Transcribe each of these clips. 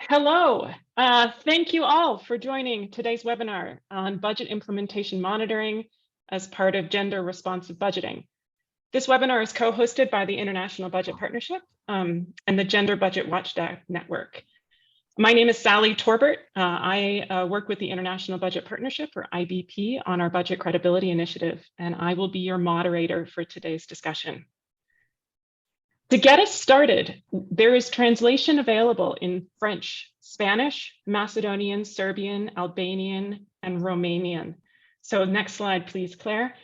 Hello, thank you all for joining today's webinar on budget implementation monitoring as part of gender responsive budgeting. This webinar is co-hosted by the International Budget Partnership and the Gender Budget Watchdog Network. My name is Sally Torbert. I work with the International Budget Partnership, or IBP, on our Budget Credibility Initiative, and I will be your moderator for today's discussion. To get us started, there is translation available in French, Spanish, Macedonian, Serbian, Albanian, and Romanian. So next slide, please, Claire.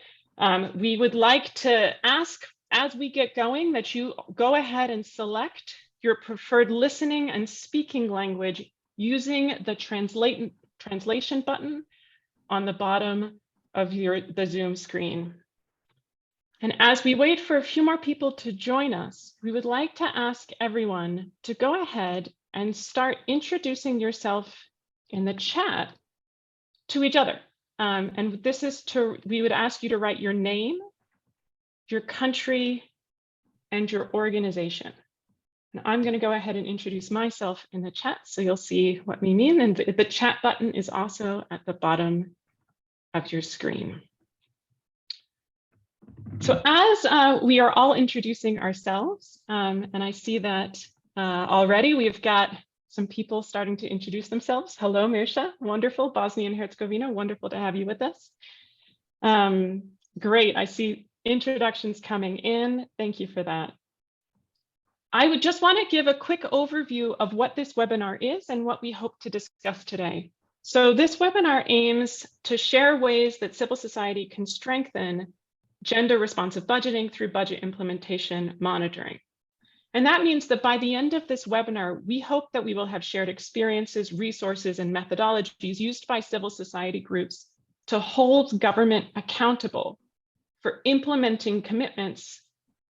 We would like to ask, as we get going, that you go ahead and select your preferred listening and speaking language using the translation button on the bottom of the Zoom screen. And as we wait for a few more people to join us, we would like to ask everyone to go ahead and start introducing yourself in the chat to each other. And this is we would ask you to write your name, your country, and your organization. And I'm going to go ahead and introduce myself in the chat so you'll see what we mean. And the chat button is also at the bottom of your screen. So as we are all introducing ourselves, and I see that already we've got some people starting to introduce themselves. Hello, Mirsha, wonderful. Bosnia and Herzegovina, wonderful to have you with us. Great, I see introductions coming in. Thank you for that. I would just want to give a quick overview of what this webinar is and what we hope to discuss today. So this webinar aims to share ways that civil society can strengthen gender responsive budgeting through budget implementation monitoring. And that means that by the end of this webinar, we hope that we will have shared experiences, resources, and methodologies used by civil society groups to hold government accountable for implementing commitments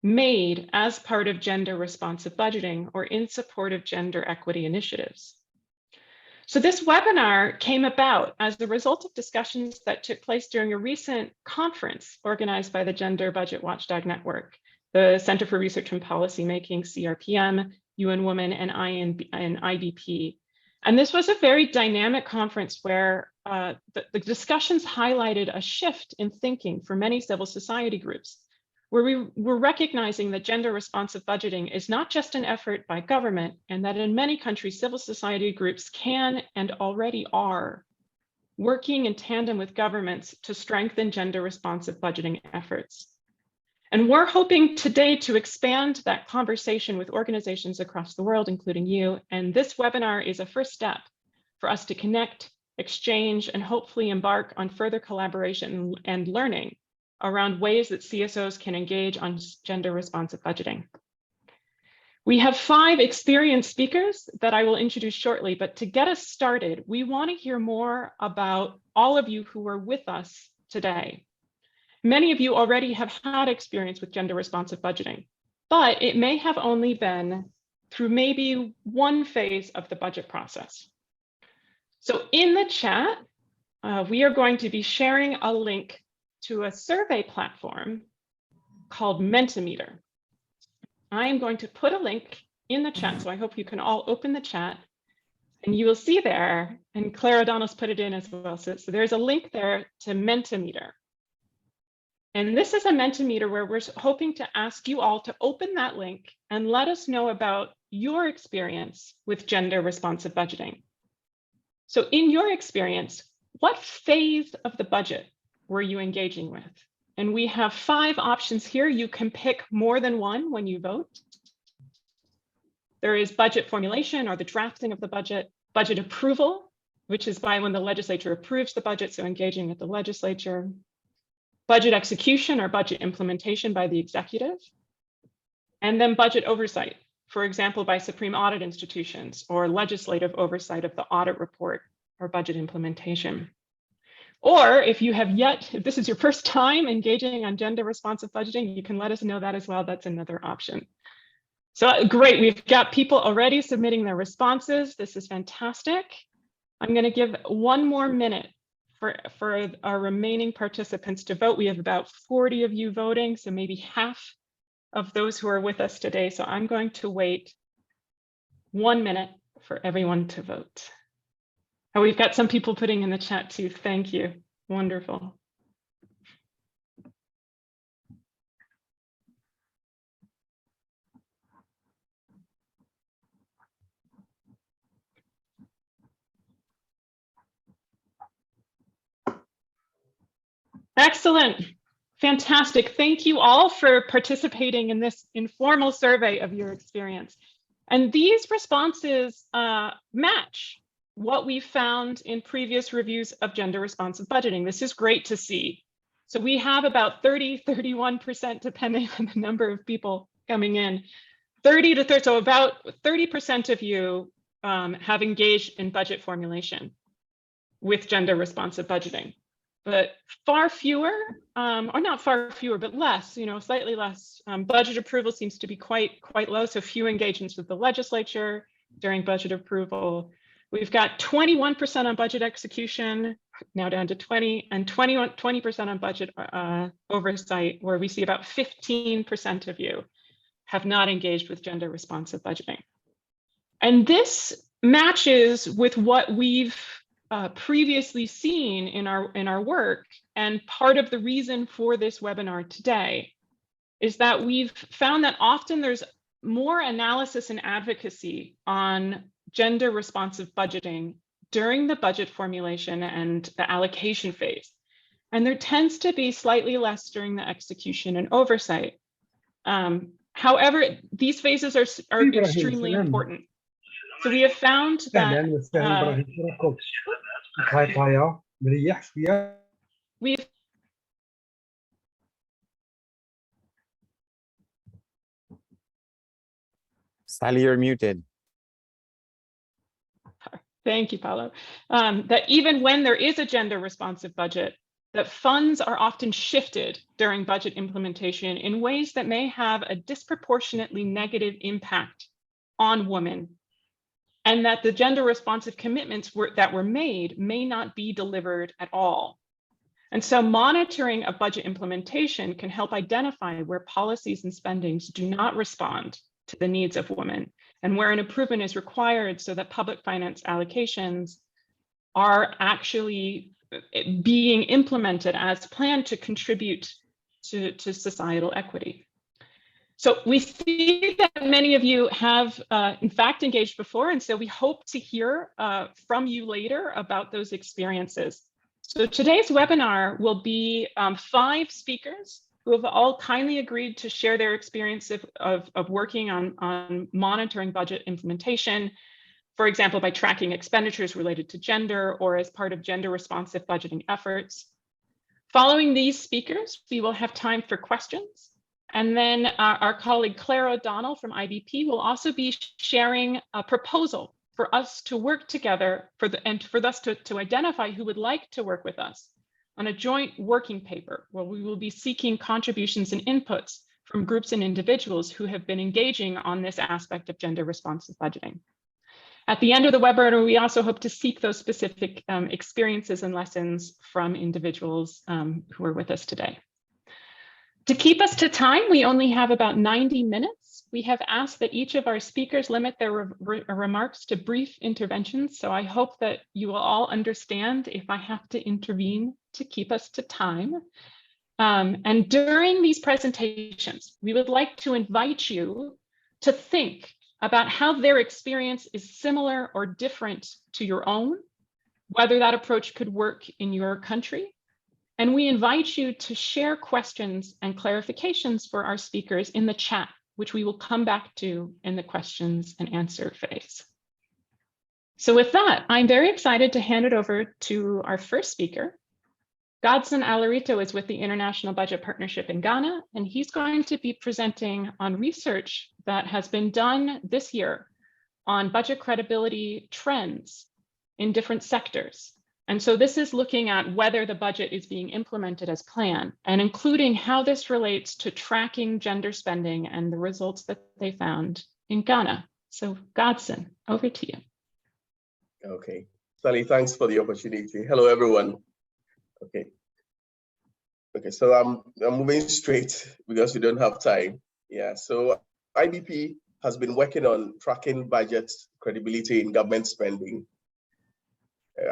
made as part of gender responsive budgeting or in support of gender equity initiatives. So this webinar came about as the result of discussions that took place during a recent conference organized by the Gender Budget Watchdog Network, the Center for Research and Policy Making, CRPM, UN Women, and IBP. And this was a very dynamic conference where the discussions highlighted a shift in thinking for many civil society groups, where we were recognizing that gender responsive budgeting is not just an effort by government, and that in many countries, civil society groups can and already are working in tandem with governments to strengthen gender responsive budgeting efforts. And we're hoping today to expand that conversation with organizations across the world, including you. And this webinar is a first step for us to connect, exchange, and hopefully embark on further collaboration and learning around ways that CSOs can engage on gender responsive budgeting. We have 5 experienced speakers that I will introduce shortly, but to get us started, we want to hear more about all of you who are with us today. Many of you already have had experience with gender responsive budgeting, but it may have only been through maybe one phase of the budget process. So in the chat, we are going to be sharing a link to a survey platform called Mentimeter. I am going to put a link in the chat, so I hope you can all open the chat, and you will see there, and Claire O'Donnell's put it in as well, so there's a link there to Mentimeter. And this is a Mentimeter where we're hoping to ask you all to open that link and let us know about your experience with gender responsive budgeting. So in your experience, what phase of the budget were you engaging with? And we have 5 options here. You can pick more than one when you vote. There is budget formulation, or the drafting of the budget approval, which is by when the legislature approves the budget, so engaging with the legislature. Budget execution, or budget implementation by the executive. And then budget oversight, for example, by supreme audit institutions, or legislative oversight of the audit report or budget implementation. Or if this is your first time engaging on gender responsive budgeting, you can let us know that as well. That's another option. So great, we've got people already submitting their responses. This is fantastic. I'm going to give 1 more minute for our remaining participants to vote. We have about 40 of you voting, so maybe half of those who are with us today. So I'm going to wait 1 minute for everyone to vote. Oh, we've got some people putting in the chat too. Thank you. Wonderful. Excellent. Fantastic. Thank you all for participating in this informal survey of your experience. And these responses match what we found in previous reviews of gender responsive budgeting. This is great to see. So we have about 31%, depending on the number of people coming in, 30 to 30, so about 30% of you have engaged in budget formulation with gender responsive budgeting. But far fewer, or not far fewer, but less, slightly less. Budget approval seems to be quite low, so few engagements with the legislature during budget approval. We've got 21% on budget execution, now down to 20, and 20% on budget oversight, where we see about 15% of you have not engaged with gender responsive budgeting. And this matches with what we've previously seen in our work, and part of the reason for this webinar today is that we've found that often there's more analysis and advocacy on gender responsive budgeting during the budget formulation and the allocation phase, and there tends to be slightly less during the execution and oversight. However, these phases are extremely important. So we have found that we've Sally, you're muted. Thank you, Paulo. That even when there is a gender responsive budget, that funds are often shifted during budget implementation in ways that may have a disproportionately negative impact on women, and that the gender responsive commitments that were made may not be delivered at all. And so monitoring of budget implementation can help identify where policies and spendings do not respond to the needs of women, and where an improvement is required so that public finance allocations are actually being implemented as planned to contribute to societal equity. So we see that many of you have, in fact, engaged before, and so we hope to hear from you later about those experiences. So today's webinar will be 5 speakers who have all kindly agreed to share their experience of working on monitoring budget implementation, for example, by tracking expenditures related to gender or as part of gender responsive budgeting efforts. Following these speakers, we will have time for questions. And then our colleague Claire O'Donnell from IBP will also be sharing a proposal for us to work together and for us to identify who would like to work with us on a joint working paper where we will be seeking contributions and inputs from groups and individuals who have been engaging on this aspect of gender responsive budgeting. At the end of the webinar, we also hope to seek those specific experiences and lessons from individuals who are with us today. To keep us to time, we only have about 90 minutes. We have asked that each of our speakers limit their remarks to brief interventions. So I hope that you will all understand if I have to intervene to keep us to time. And during these presentations, we would like to invite you to think about how their experience is similar or different to your own, whether that approach could work in your country. And we invite you to share questions and clarifications for our speakers in the chat, which we will come back to in the questions and answer phase. So with that, I'm very excited to hand it over to our first speaker. Godson Alarito is with the International Budget Partnership in Ghana, and he's going to be presenting on research that has been done this year on budget credibility trends in different sectors. And so this is looking at whether the budget is being implemented as planned, and including how this relates to tracking gender spending and the results that they found in Ghana. So Godson, over to you. Okay, Sally, thanks for the opportunity. Hello, everyone. Okay. So I'm moving straight because we don't have time. Yeah. So IBP has been working on tracking budget credibility in government spending.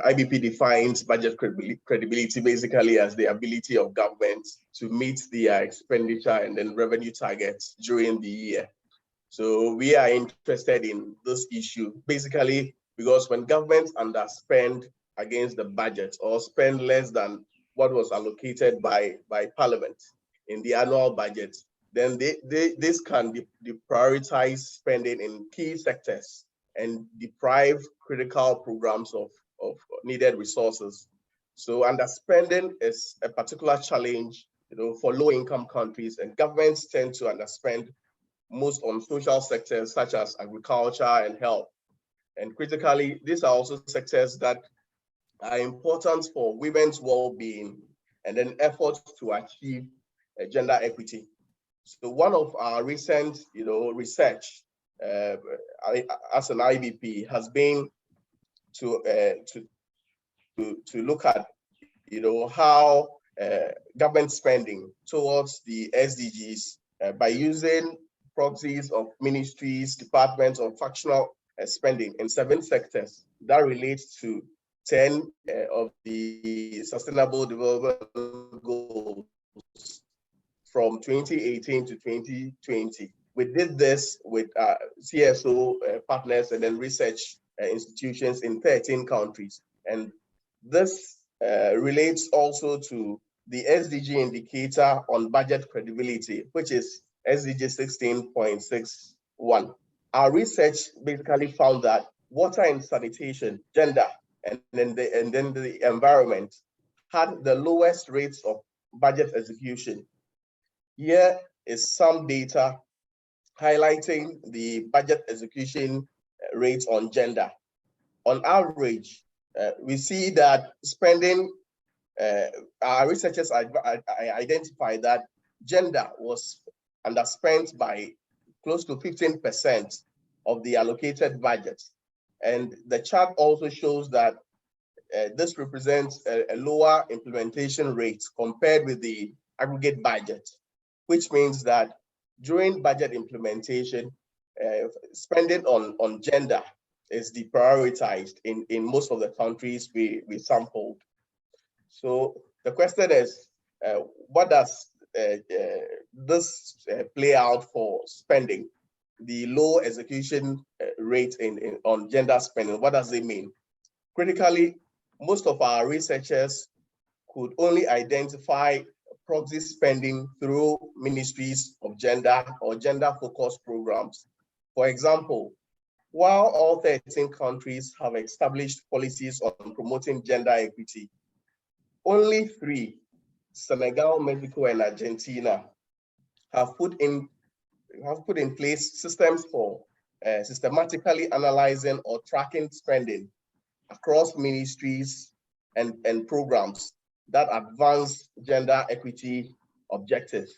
IBP defines budget credibility basically as the ability of governments to meet their expenditure and then revenue targets during the year. So we are interested in this issue basically because when governments underspend against the budget or spend less than what was allocated by Parliament in the annual budget, then this can deprioritize spending in key sectors and deprive critical programs of needed resources. So underspending is a particular challenge, for low-income countries, and governments tend to underspend most on social sectors such as agriculture and health. And critically, these are also sectors that are important for women's well-being and then efforts to achieve gender equity. So one of our recent, research as an IBP has been to look at, how government spending towards the SDGs by using proxies of ministries, departments, or fractional spending in 7 sectors that relates to 10 of the Sustainable Development Goals from 2018 to 2020. We did this with CSO partners and then research institutions in 13 countries. And this relates also to the SDG indicator on budget credibility, which is SDG 16.61. Our research basically found that water and sanitation, gender, and then the environment had the lowest rates of budget execution. Here is some data highlighting the budget execution rates on gender. On average, we see that spending, our researchers identify that gender was underspent by close to 15% of the allocated budget. And the chart also shows that this represents a lower implementation rate compared with the aggregate budget, which means that during budget implementation, spending on gender is deprioritized in most of the countries we sampled. So the question is, what does this play out for spending? The low execution rate on gender spending, what does it mean? Critically, most of our researchers could only identify proxy spending through ministries of gender or gender-focused programs. For example, while all 13 countries have established policies on promoting gender equity, only 3, Senegal, Mexico, and Argentina, have put in place systems for systematically analyzing or tracking spending across ministries and programs that advance gender equity objectives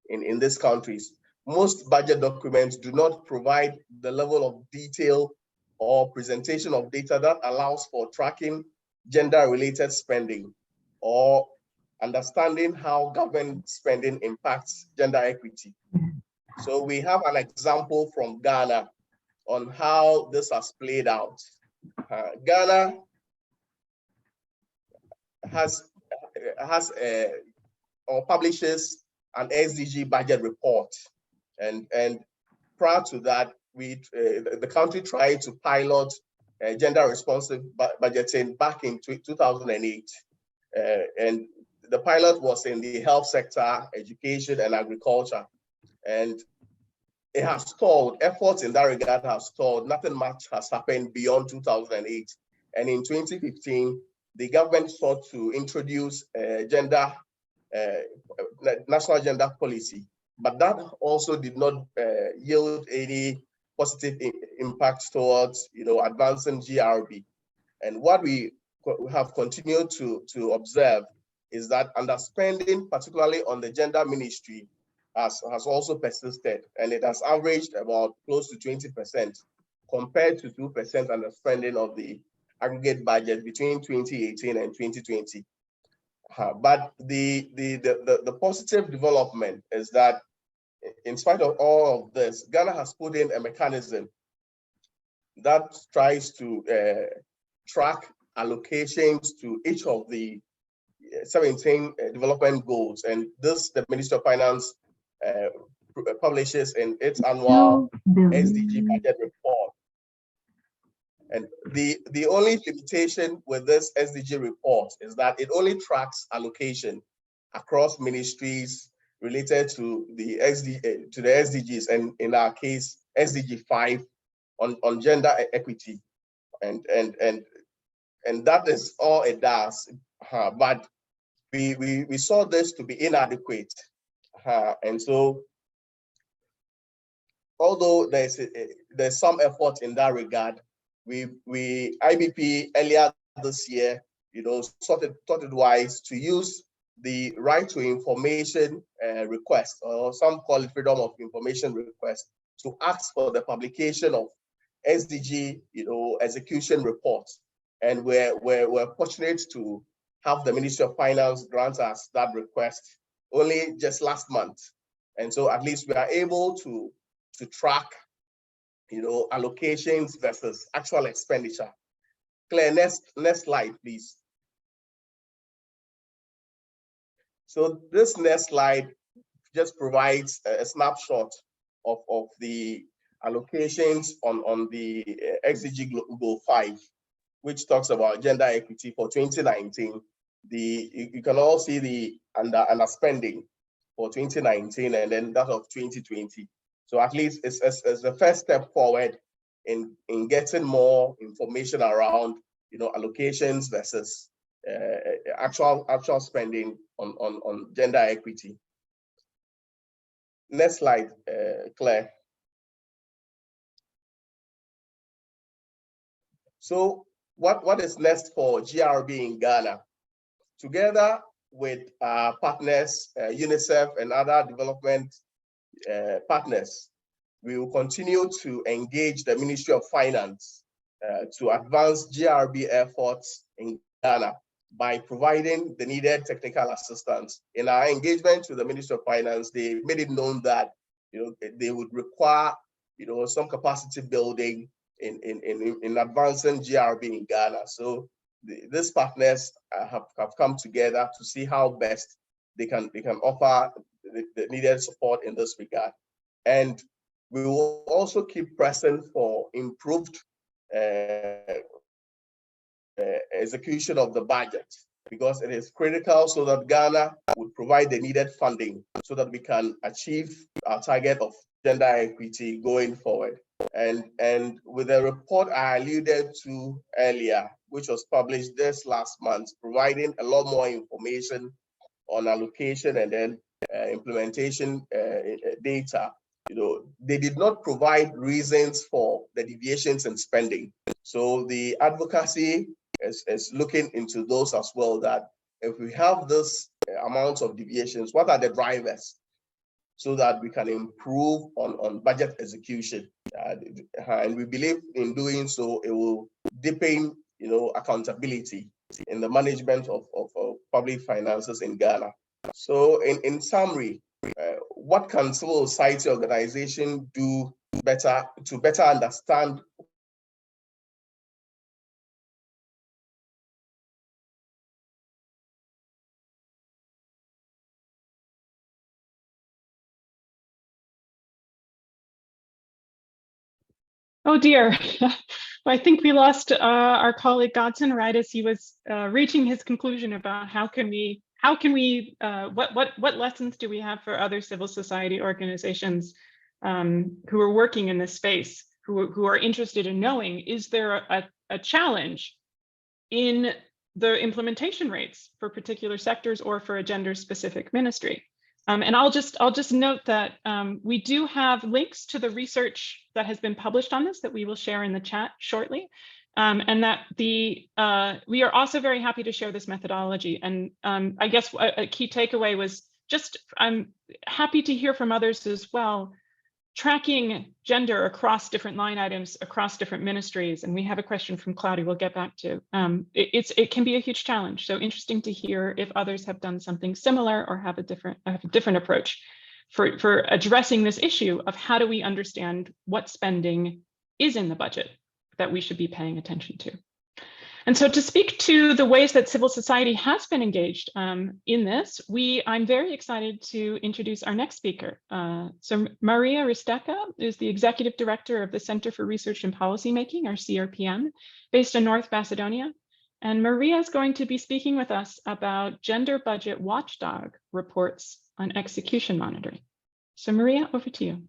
in these countries. Most budget documents do not provide the level of detail or presentation of data that allows for tracking gender-related spending or understanding how government spending impacts gender equity. So we have an example from Ghana on how this has played out. Ghana or publishes an SDG budget report, and prior to that, the country tried to pilot gender responsive budgeting back in 2008, and the pilot was in the health sector, education, and agriculture, and it has stalled. Efforts in that regard have stalled. Nothing much has happened beyond 2008, and in 2015, the government sought to introduce national gender policy, but that also did not yield any positive impact towards advancing GRB. And what we have continued to observe is that underspending, particularly on the gender ministry, has also persisted, and it has averaged about close to 20% compared to 2% underspending of the aggregate budget between 2018 and 2020. But the positive development is that in spite of all of this, Ghana has put in a mechanism that tries to track allocations to each of the 17 development goals. And this, the Ministry of Finance publishes in its annual SDG budget report. And the only limitation with this SDG report is that it only tracks allocation across ministries related to the SDGs, and in our case, SDG 5 on gender equity, and that is all it does. But we saw this to be inadequate, and so although there's some effort in that regard, IBP earlier this year, thought it wise to use the right to information request, or some call it freedom of information request, to ask for the publication of SDG, execution reports. And we're fortunate to have the Ministry of Finance grant us that request only just last month. And so at least we are able to track, allocations versus actual expenditure. Claire, next slide, please. So this next slide just provides a snapshot of the allocations on the SDG Goal 5, which talks about gender equity for 2019. You can all see the underspending for 2019 and then that of 2020. So at least it's the first step forward in getting more information around, allocations versus actual spending on gender equity. Next slide, Claire. So what is next for GRB in Ghana? Together with our partners, UNICEF and other development partners, we will continue to engage the Ministry of Finance to advance GRB efforts in Ghana by providing the needed technical assistance. In our engagement with the Ministry of Finance, they made it known that they would require some capacity building in advancing GRB in Ghana. So these partners have come together to see how best they can offer the needed support in this regard. And we will also keep pressing for improved execution of the budget, because it is critical so that Ghana would provide the needed funding so that we can achieve our target of gender equity going forward. And with the report I alluded to earlier, which was published this last month, providing a lot more information on allocation and then implementation data, they did not provide reasons for the deviations in spending. So the advocacy is looking into those as well, that if we have this amount of deviations, what are the drivers, so that we can improve on budget execution. And we believe in doing so, it will deepen accountability in the management of public finances in Ghana. So in summary, what can civil society organizations do to better understand Oh dear, I think we lost our colleague Godson right as he was reaching his conclusion about what lessons do we have for other civil society organizations who are working in this space, who are interested in knowing, is there a challenge in the implementation rates for particular sectors or for a gender specific ministry? And I'll just note that we do have links to the research that has been published on this that we will share in the chat shortly, and that we are also very happy to share this methodology. And I guess a key takeaway was just I'm happy to hear from others as well tracking gender across different line items, across different ministries. And we have a question from Claudia we'll get back to. It can be a huge challenge. So interesting to hear if others have done something similar or have a different approach for addressing this issue of how do we understand what spending is in the budget that we should be paying attention to. And so to speak to the ways that civil society has been engaged in this, I'm very excited to introduce our next speaker. So Maria Risteca is the Executive Director of the Center for Research and Policymaking, or CRPM, based in North Macedonia. And Maria is going to be speaking with us about Gender Budget Watchdog reports on execution monitoring. So Maria, over to you.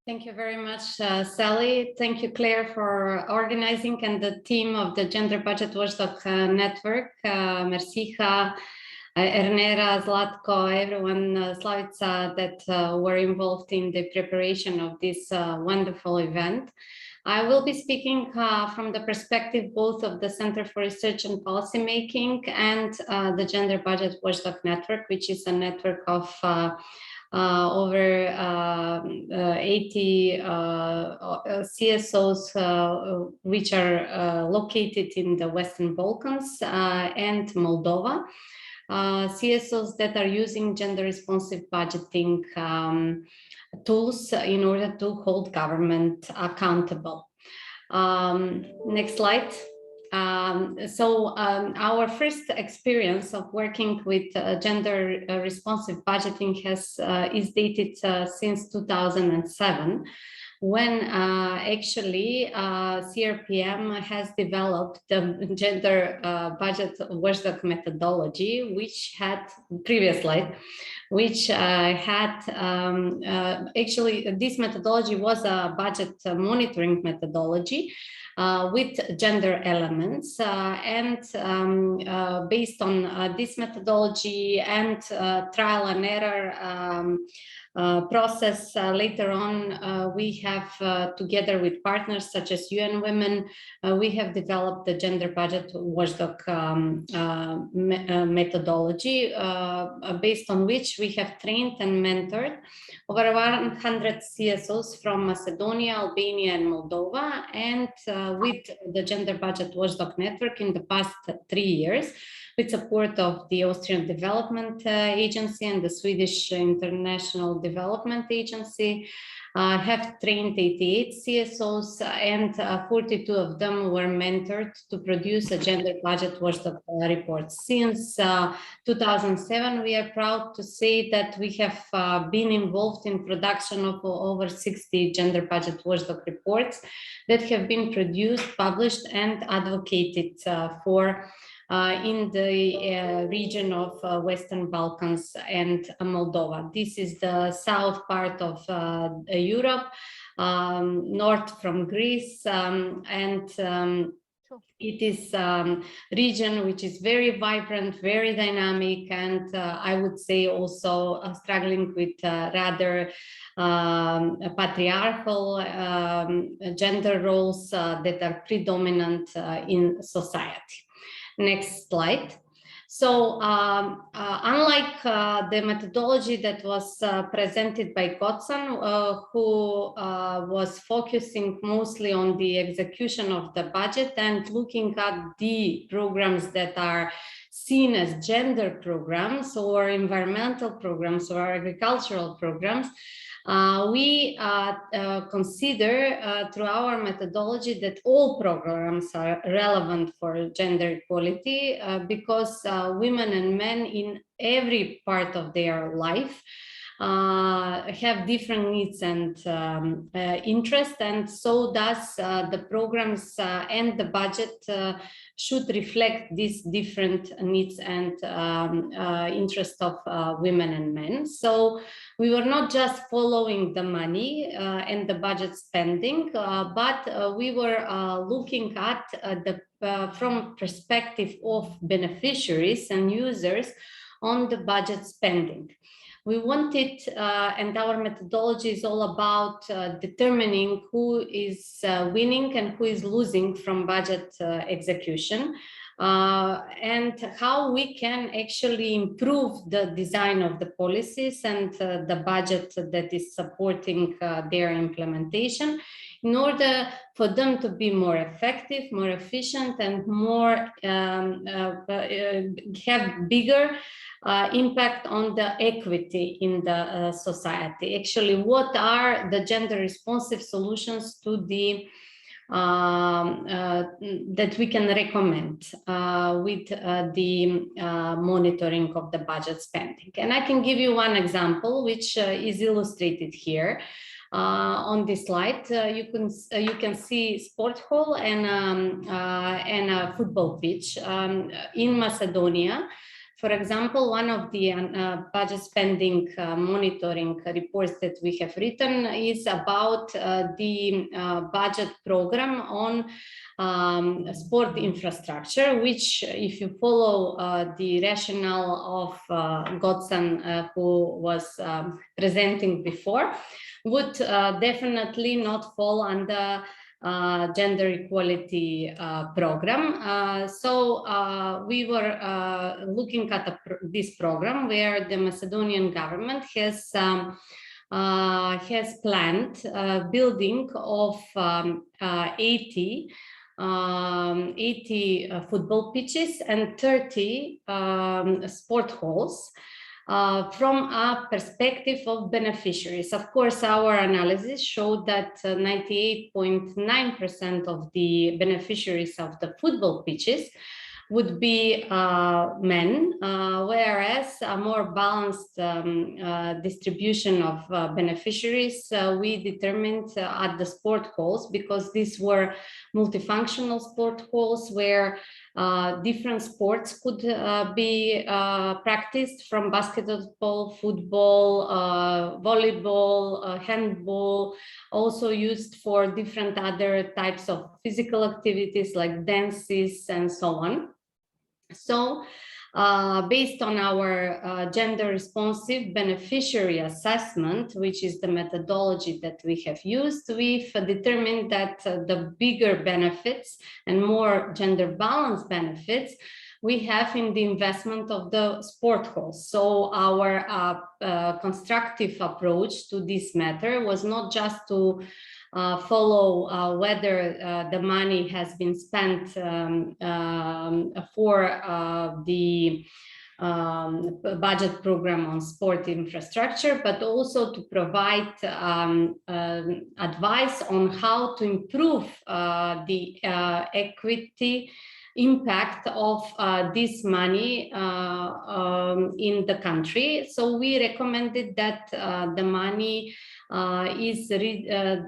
Thank you very much, Sally. Thank you, Claire, for organizing, and the team of the Gender Budget Watchdog Network. Merciha, Ernera, Zlatko, everyone, Slavica, that were involved in the preparation of this wonderful event. I will be speaking from the perspective both of the Center for Research and Policymaking and the Gender Budget Watchdog Network, which is a network of over 80 CSOs, which are located in the Western Balkans and Moldova. CSOs that are using gender responsive budgeting tools in order to hold government accountable. Next slide. Our first experience of working with gender responsive budgeting is dated since 2007, when actually CRPM has developed the gender budget watchdog methodology, which had previous slide, which had actually this methodology was a budget monitoring methodology with gender elements, and based on this methodology and trial and error process, later on we have together with partners such as UN Women, we have developed the Gender Budget Watchdog methodology, based on which we have trained and mentored over 100 CSOs from Macedonia, Albania, and Moldova, and with the Gender Budget Watchdog Network in the past 3 years, with support of the Austrian Development Agency and the Swedish International Development Agency, have trained 88 CSOs, and 42 of them were mentored to produce a Gender Budget Watchdog report. Since 2007, we are proud to say that we have been involved in production of over 60 Gender Budget Watchdog reports that have been produced, published, and advocated for in the region of Western Balkans and Moldova. This is the south part of Europe, north from Greece, and it is a region which is very vibrant, very dynamic, and I would say also struggling with rather patriarchal gender roles that are predominant in society. Next slide. So unlike the methodology that was presented by Kotsan, who was focusing mostly on the execution of the budget and looking at the programs that are seen as gender programs or environmental programs or agricultural programs, we consider through our methodology that all programs are relevant for gender equality because women and men in every part of their life have different needs and interests, and so does the programs and the budget should reflect these different needs and interests of women and men. So we were not just following the money and the budget spending, but we were looking at from perspective of beneficiaries and users on the budget spending. We wanted, and our methodology is all about determining who is winning and who is losing from budget execution. and how we can actually improve the design of the policies and the budget that is supporting their implementation in order for them to be more effective, more efficient, and more have bigger impact on the equity in the society. Actually, what are the gender responsive solutions to the that we can recommend with the monitoring of the budget spending? And I can give you one example, which is illustrated here. On this slide, you can see sport hall and a football pitch in Macedonia. For example, one of the budget spending monitoring reports that we have written is about the budget program on sport infrastructure, which, if you follow the rationale of Godson, who was presenting before, would definitely not fall under gender equality program. So we were looking at this program where the Macedonian government has planned building of 80 football pitches and 30 sport halls. From a perspective of beneficiaries. Of course, our analysis showed that 98.9% of the beneficiaries of the football pitches would be men, whereas a more balanced distribution of beneficiaries we determined at the sport halls, because these were multifunctional sport halls where different sports could be practiced, from basketball, football, volleyball, handball, also used for different other types of physical activities like dances and so on. So based on our gender responsive beneficiary assessment, which is the methodology that we have used, we've determined that the bigger benefits and more gender balanced benefits we have in the investment of the sport halls. So our constructive approach to this matter was not just to follow whether the money has been spent for the budget program on sport infrastructure, but also to provide advice on how to improve the equity impact of this money in the country. So we recommended that the money the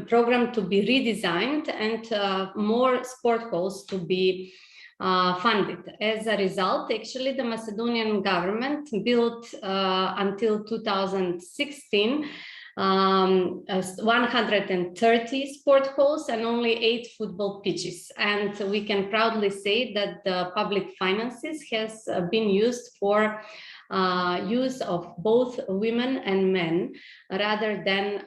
program to be redesigned and more sport halls to be funded. As a result, actually, the Macedonian government built until 2016 130 sport halls and only 8 football pitches. And we can proudly say that the public finances has been used for use of both women and men, rather than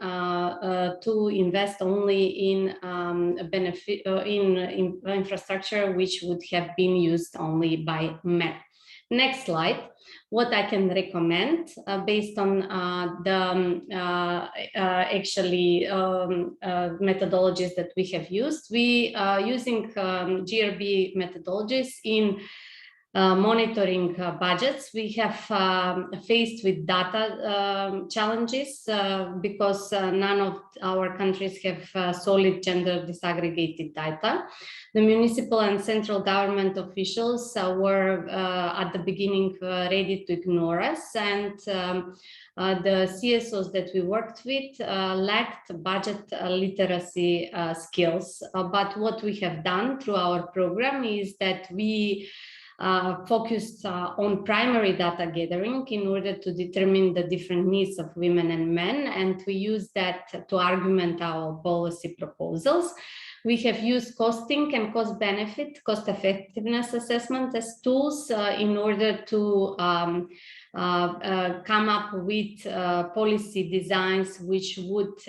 to invest only in in infrastructure which would have been used only by men. Next slide. What I can recommend based on the methodologies that we have used. We using GRB methodologies in monitoring budgets. We have faced with data challenges because none of our countries have solid gender disaggregated data. The municipal and central government officials were at the beginning ready to ignore us, and the CSOs that we worked with lacked budget literacy skills. But what we have done through our program is that we focused on primary data gathering in order to determine the different needs of women and men, and we use that to argument our policy proposals. We have used costing and cost effectiveness assessment as tools in order to come up with policy designs which would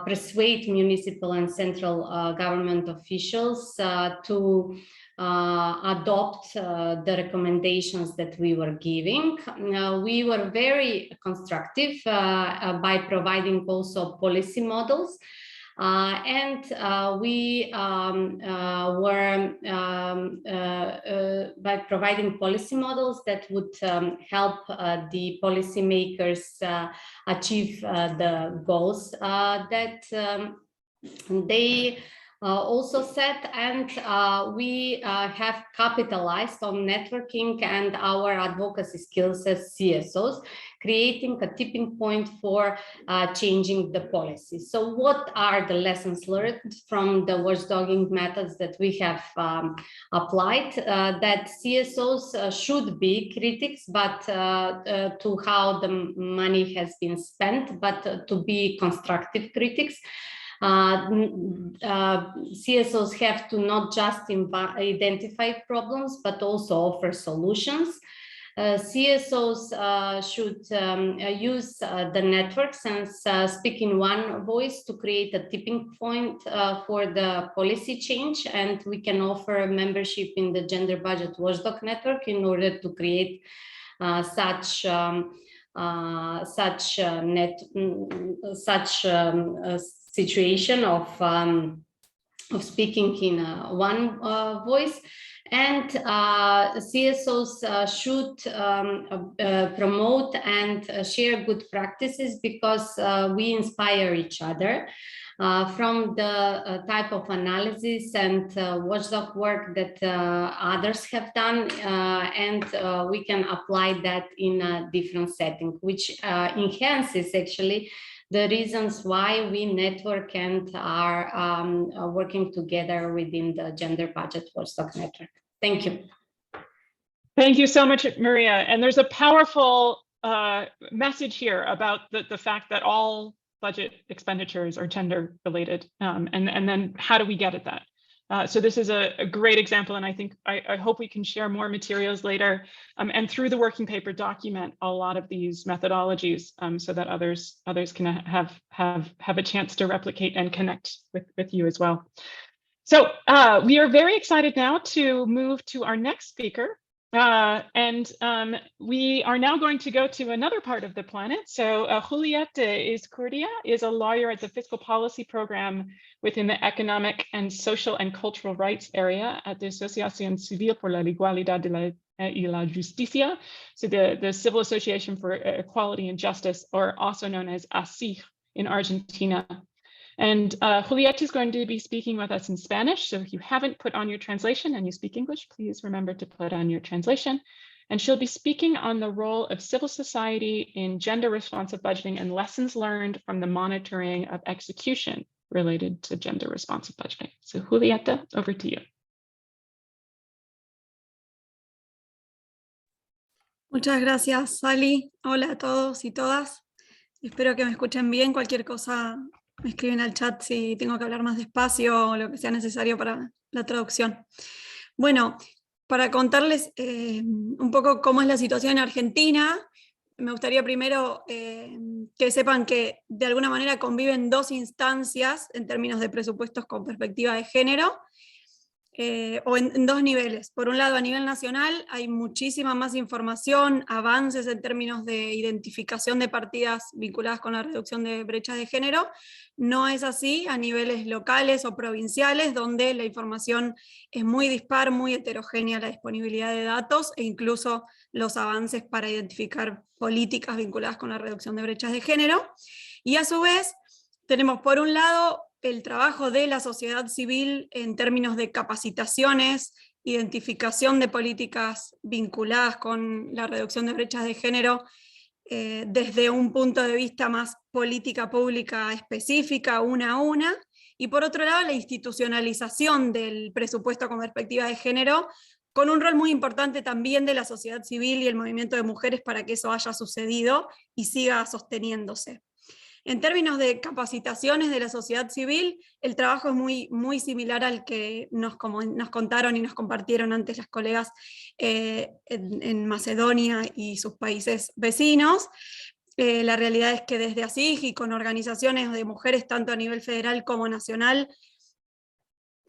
persuade municipal and central government officials to adopt the recommendations that we were giving. We were very constructive by providing also policy models. We were by providing policy models that would help the policymakers achieve the goals that they also set, and we have capitalized on networking and our advocacy skills as CSOs, creating a tipping point for changing the policy. So what are the lessons learned from the watchdogging methods that we have applied? That CSOs should be critics, but to how the money has been spent, but to be constructive critics. CSOs have to not just identify problems, but also offer solutions. CSOs should use the networks and speak in one voice to create a tipping point for the policy change. And we can offer membership in the Gender Budget Watchdog Network in order to create such situation of speaking in one voice. And CSOs should promote and share good practices, because we inspire each other from the type of analysis and watchdog work that others have done, and we can apply that in a different setting, which enhances actually the reasons why we network and are working together within the Gender Budget Watchdog Network. Thank you. Thank you so much, Maria. And there's a powerful message here about the fact that all budget expenditures are gender related, and then how do we get at that? So this is a great example, and I think I hope we can share more materials later, and through the working paper document a lot of these methodologies, so that others can have a chance to replicate and connect with you as well. So we are very excited now to move to our next speaker. We are now going to go to another part of the planet. So Juliette Izcurdia is a lawyer at the Fiscal Policy Program within the Economic and Social and Cultural Rights area at the Asociación Civil por la Igualdad y la Justicia, so the Civil Association for Equality and Justice, or also known as ASIJ in Argentina. And Juliette is going to be speaking with us in Spanish. So if you haven't put on your translation and you speak English, please remember to put on your translation. And she'll be speaking on the role of civil society in gender responsive budgeting and lessons learned from the monitoring of execution related to gender responsive budgeting. So Juliette, over to you. Muchas gracias, Sally. Hola a todos y todas. Espero que me escuchen bien. Cualquier cosa me escriben al chat si tengo que hablar más despacio o lo que sea necesario para la traducción. Bueno, para contarles un poco cómo es la situación en Argentina, me gustaría primero que sepan que de alguna manera conviven dos instancias en términos de presupuestos con perspectiva de género, o en dos niveles. Por un lado, a nivel nacional hay muchísima más información, avances en términos de identificación de partidas vinculadas con la reducción de brechas de género. No es así a niveles locales o provinciales, donde la información es muy dispar, muy heterogénea la disponibilidad de datos, e incluso los avances para identificar políticas vinculadas con la reducción de brechas de género. Y a su vez, tenemos por un lado el trabajo de la sociedad civil en términos de capacitaciones, identificación de políticas vinculadas con la reducción de brechas de género desde un punto de vista más política pública específica, una a una, y por otro lado la institucionalización del presupuesto con perspectiva de género, con un rol muy importante también de la sociedad civil y el movimiento de mujeres para que eso haya sucedido y siga sosteniéndose. En términos de capacitaciones de la sociedad civil, el trabajo es muy similar al que nos contaron y nos compartieron antes las colegas en Macedonia y sus países vecinos. La realidad es que desde ASIG y con organizaciones de mujeres tanto a nivel federal como nacional,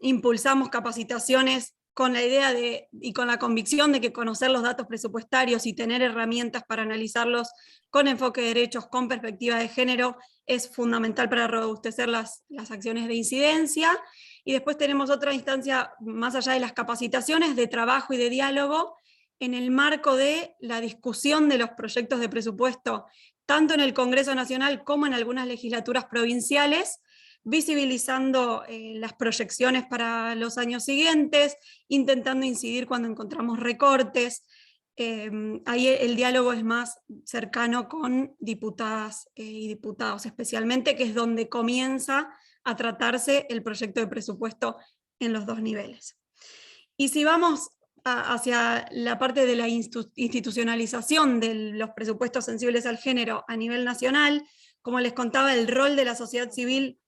impulsamos capacitaciones con la idea y con la convicción de que conocer los datos presupuestarios y tener herramientas para analizarlos con enfoque de derechos, con perspectiva de género, es fundamental para robustecer las acciones de incidencia. Y después tenemos otra instancia, más allá de las capacitaciones, de trabajo y de diálogo, en el marco de la discusión de los proyectos de presupuesto, tanto en el Congreso Nacional como en algunas legislaturas provinciales, visibilizando las proyecciones para los años siguientes, intentando incidir cuando encontramos recortes. Ahí el diálogo es más cercano con diputadas y diputados especialmente, que es donde comienza a tratarse el proyecto de presupuesto en los dos niveles. Y si vamos hacia la parte de la institucionalización de los presupuestos sensibles al género a nivel nacional, como les contaba, el rol de la sociedad civil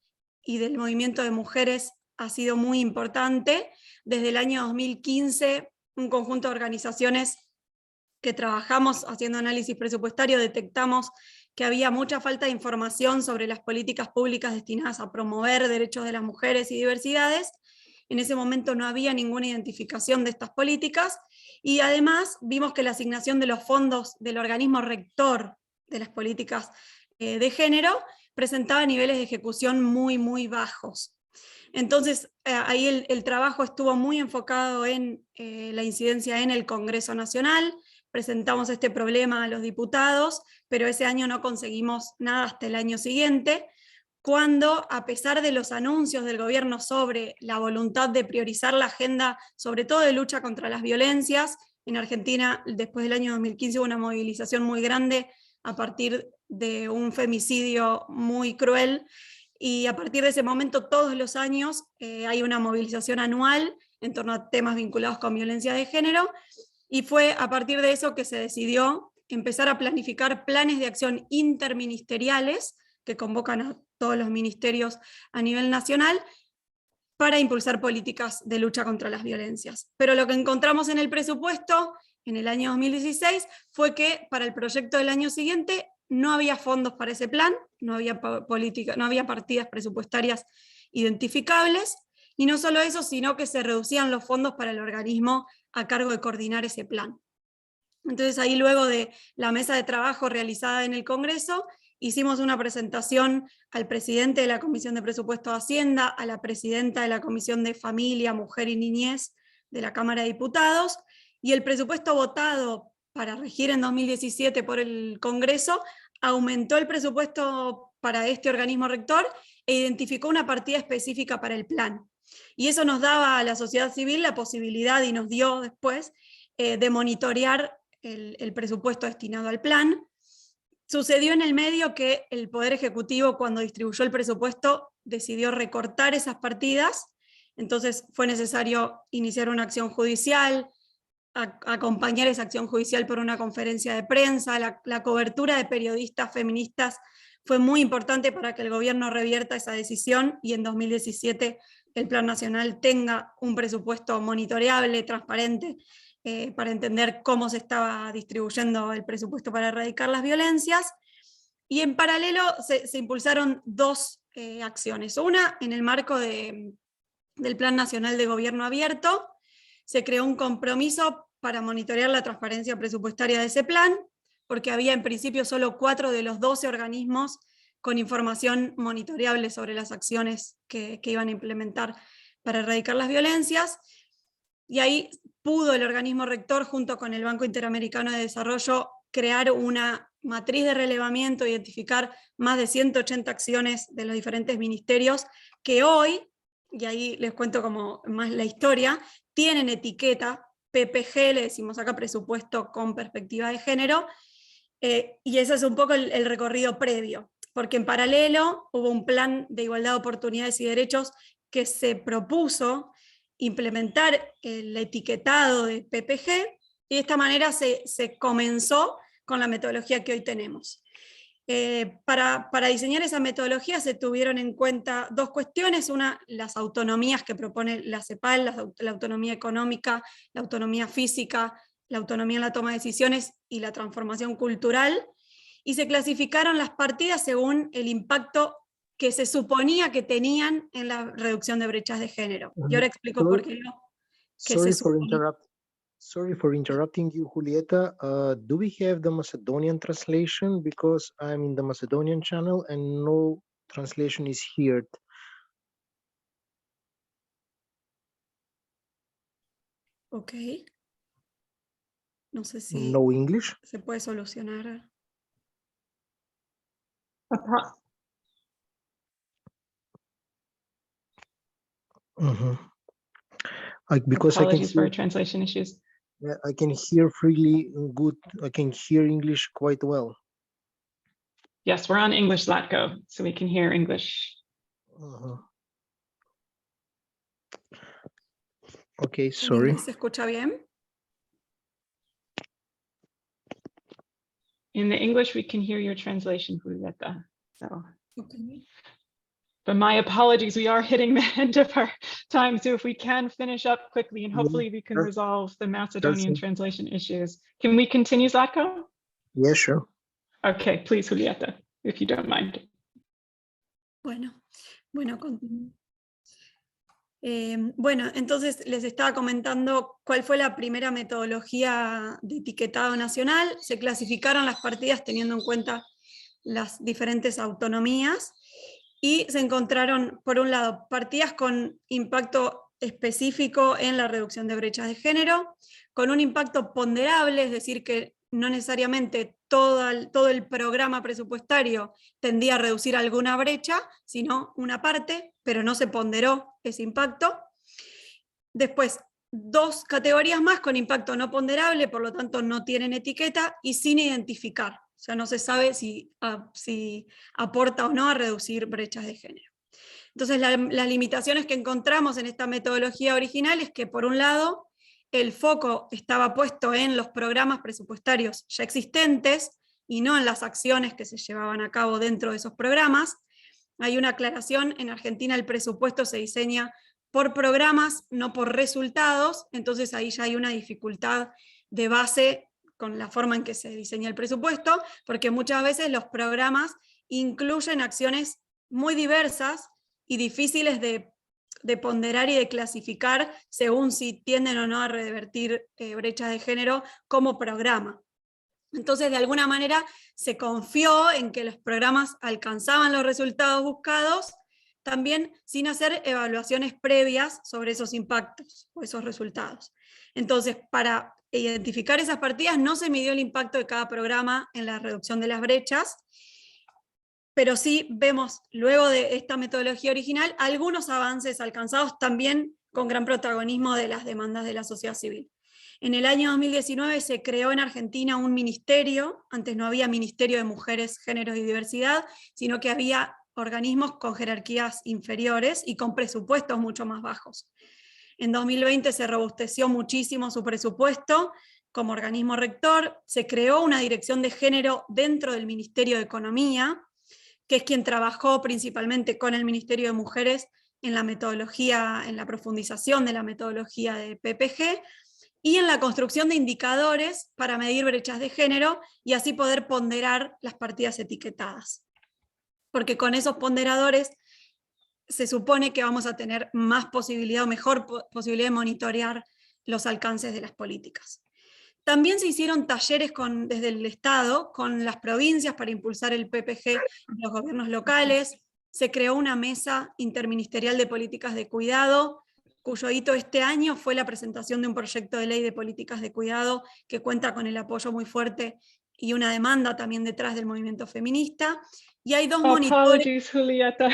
y del movimiento de mujeres ha sido muy importante. Desde el año 2015, un conjunto de organizaciones que trabajamos haciendo análisis presupuestario detectamos que había mucha falta de información sobre las políticas públicas destinadas a promover derechos de las mujeres y diversidades. En ese momento no había ninguna identificación de estas políticas, y además vimos que la asignación de los fondos del organismo rector de las políticas de género presentaba niveles de ejecución muy bajos. Entonces, ahí el trabajo estuvo muy enfocado en la incidencia en el Congreso Nacional. Presentamos este problema a los diputados, pero ese año no conseguimos nada hasta el año siguiente, cuando, a pesar de los anuncios del gobierno sobre la voluntad de priorizar la agenda, sobre todo de lucha contra las violencias, en Argentina, después del año 2015, hubo una movilización muy grande a partir de un femicidio muy cruel, y a partir de ese momento, todos los años, hay una movilización anual en torno a temas vinculados con violencia de género, y fue a partir de eso que se decidió empezar a planificar planes de acción interministeriales que convocan a todos los ministerios a nivel nacional para impulsar políticas de lucha contra las violencias. Pero lo que encontramos en el presupuesto en el año 2016 fue que para el proyecto del año siguiente no había fondos para ese plan, no había partidas presupuestarias identificables, y no solo eso, sino que se reducían los fondos para el organismo a cargo de coordinar ese plan. Entonces ahí, luego de la mesa de trabajo realizada en el Congreso, hicimos una presentación al presidente de la Comisión de Presupuesto de Hacienda, a la presidenta de la Comisión de Familia, Mujer y Niñez de la Cámara de Diputados, y el presupuesto votado para regir en 2017 por el Congreso aumentó el presupuesto para este organismo rector e identificó una partida específica para el plan. Y eso nos daba a la sociedad civil la posibilidad, y nos dio después, de monitorear el presupuesto destinado al plan. Sucedió en el medio que el Poder Ejecutivo, cuando distribuyó el presupuesto, decidió recortar esas partidas, entonces fue necesario iniciar una acción judicial, acompañar esa acción judicial por una conferencia de prensa. La cobertura de periodistas feministas fue muy importante para que el gobierno revierta esa decisión, y en 2017 el Plan Nacional tenga un presupuesto monitoreable, transparente, para entender cómo se estaba distribuyendo el presupuesto para erradicar las violencias. Y en paralelo se impulsaron dos acciones. Una, en el marco del Plan Nacional de Gobierno Abierto, se creó un compromiso para monitorear la transparencia presupuestaria de ese plan, porque había en principio solo 4 de los 12 organismos con información monitoreable sobre las acciones que iban a implementar para erradicar las violencias. Y ahí pudo el organismo rector, junto con el Banco Interamericano de Desarrollo, crear una matriz de relevamiento, identificar más de 180 acciones de los diferentes ministerios que hoy, y ahí les cuento como más la historia, tienen etiqueta PPG, le decimos acá presupuesto con perspectiva de género, y ese es un poco el recorrido previo, porque en paralelo hubo un plan de igualdad de oportunidades y derechos que se propuso implementar el etiquetado de PPG, y de esta manera se comenzó con la metodología que hoy tenemos. Para diseñar esa metodología se tuvieron en cuenta dos cuestiones. Una, las autonomías que propone la CEPAL, la autonomía económica, la autonomía física, la autonomía en la toma de decisiones y la transformación cultural. Y se clasificaron las partidas según el impacto que se suponía que tenían en la reducción de brechas de género. Y ahora explico por qué no. Sorry for interrupting you, Julieta. Do we have the Macedonian translation? Because I'm in the Macedonian channel and no translation is here. Ok. No sé si No English? se puede solucionar. Because Apologies for translation issues. I can hear freely good. I can hear English quite well. Yes, we're on English Latgo, so we can hear English. Okay, sorry. ¿Se escucha bien? In the English, we can hear your translation, Julieta. So, Okay. but my apologies, we are hitting the end of our time. So if we can finish up quickly and hopefully we can resolve the Macedonian translation issues. Can we continue, Zlatko? Yeah, sure. Okay, please, Julieta, if you don't mind. Bueno, continúo. Bueno, entonces les estaba comentando cuál fue la primera metodología de etiquetado nacional. Se clasificaron las partidas teniendo en cuenta las diferentes autonomías y se encontraron, por un lado, partidas con impacto específico en la reducción de brechas de género, con un impacto ponderable, es decir, que no necesariamente todo el programa presupuestario tendía a reducir alguna brecha, sino una parte, pero no se ponderó ese impacto. Después, dos categorías más con impacto no ponderable, por lo tanto no tienen etiqueta, y sin identificar. O sea, no se sabe si aporta o no a reducir brechas de género. Entonces, las limitaciones que encontramos en esta metodología original es que, por un lado, el foco estaba puesto en los programas presupuestarios ya existentes y no en las acciones que se llevaban a cabo dentro de esos programas. Hay una aclaración: en Argentina el presupuesto se diseña por programas, no por resultados, entonces ahí ya hay una dificultad de base con la forma en que se diseña el presupuesto, porque muchas veces los programas incluyen acciones muy diversas y difíciles de ponderar y de clasificar según si tienden o no a revertir brechas de género como programa. Entonces, de alguna manera, se confió en que los programas alcanzaban los resultados buscados, también sin hacer evaluaciones previas sobre esos impactos o esos resultados. Entonces, para identificar esas partidas no se midió el impacto de cada programa en la reducción de las brechas, pero sí vemos, luego de esta metodología original, algunos avances alcanzados también con gran protagonismo de las demandas de la sociedad civil. En el año 2019 se creó en Argentina un ministerio. Antes no había Ministerio de Mujeres, Géneros y Diversidad, sino que había organismos con jerarquías inferiores y con presupuestos mucho más bajos. En 2020 se robusteció muchísimo su presupuesto como organismo rector, se creó una dirección de género dentro del Ministerio de Economía, que es quien trabajó principalmente con el Ministerio de Mujeres en la metodología, en la profundización de la metodología de PPG, y en la construcción de indicadores para medir brechas de género y así poder ponderar las partidas etiquetadas. Porque con esos ponderadores se supone que vamos a tener más posibilidad o mejor posibilidad de monitorear los alcances de las políticas. También se hicieron talleres desde el Estado con las provincias para impulsar el PPG en los gobiernos locales. Se creó una mesa interministerial de políticas de cuidado, cuyo hito este año fue la presentación de un proyecto de ley de políticas de cuidado que cuenta con el apoyo muy fuerte y una demanda también detrás del movimiento feminista. Y hay dos monitores. Apologies, Julieta.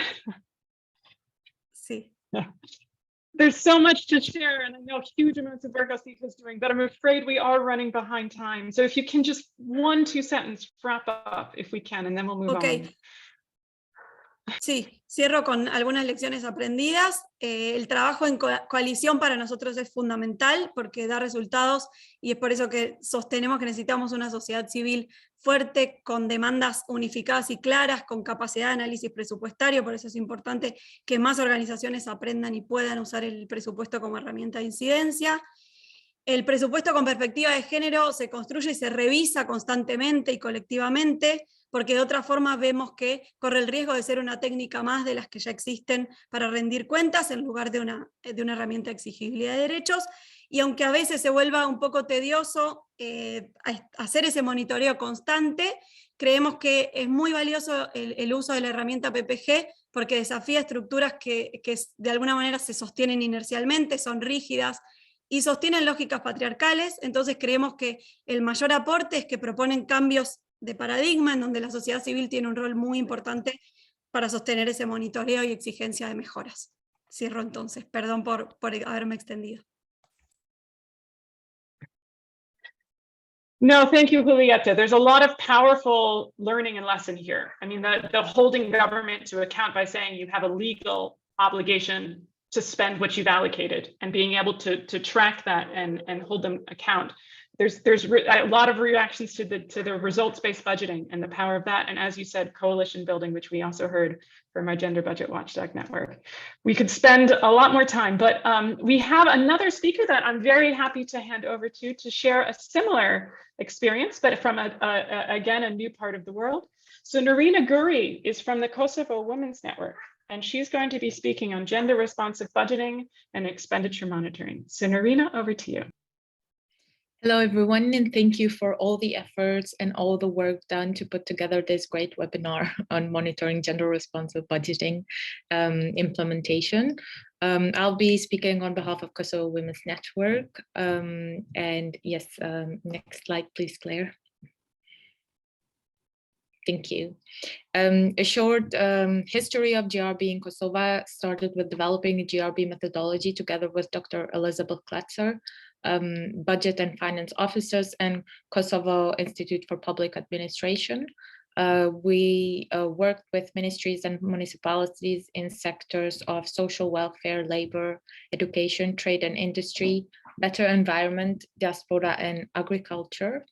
Sí. There's so much to share, and I know huge amounts of work Osita is doing, but I'm afraid we are running behind time. So if you can just 1-2 sentence wrap up if we can, and then we'll move on. Sí, cierro con algunas lecciones aprendidas. El trabajo en coalición para nosotros es fundamental porque da resultados y es por eso que sostenemos que necesitamos una sociedad civil fuerte, con demandas unificadas y claras, con capacidad de análisis presupuestario. Por eso es importante que más organizaciones aprendan y puedan usar el presupuesto como herramienta de incidencia. El presupuesto con perspectiva de género se construye y se revisa constantemente y colectivamente, porque de otra forma vemos que corre el riesgo de ser una técnica más de las que ya existen para rendir cuentas en lugar de una herramienta de exigibilidad de derechos. Y aunque a veces se vuelva un poco tedioso hacer ese monitoreo constante, creemos que es muy valioso el uso de la herramienta PPG porque desafía estructuras que de alguna manera se sostienen inercialmente, son rígidas, y sostienen lógicas patriarcales. Entonces creemos que el mayor aporte es que proponen cambios de paradigma en donde la sociedad civil tiene un rol muy importante para sostener ese monitoreo y exigencia de mejoras. Cierro entonces, perdón por haberme extendido. No, thank you, Julieta. There's a lot of powerful learning and lesson here. I mean, the holding government to account by saying you have a legal obligation to spend what you've allocated and being able to track that and hold them account. There's a lot of reactions to the results-based budgeting and the power of that. And as you said, coalition building, which we also heard from our Gender Budget Watchdog Network. We could spend a lot more time, but we have another speaker that I'm very happy to hand over to share a similar experience, but from again, a new part of the world. So Narina Guri is from the Kosovo Women's Network, and she's going to be speaking on gender responsive budgeting and expenditure monitoring. So Narina, over to you. Hello, everyone, and thank you for all the efforts and all the work done to put together this great webinar on monitoring gender responsive budgeting implementation. I'll be speaking on behalf of Kosovo Women's Network. And yes, next slide, please, Claire. Thank you. A short history of GRB in Kosovo started with developing a GRB methodology together with Dr. Elizabeth Kletzer, budget and finance officers, and Kosovo Institute for Public Administration. We worked with ministries and municipalities in sectors of social welfare, labor, education, trade and industry, better environment, diaspora, and agriculture.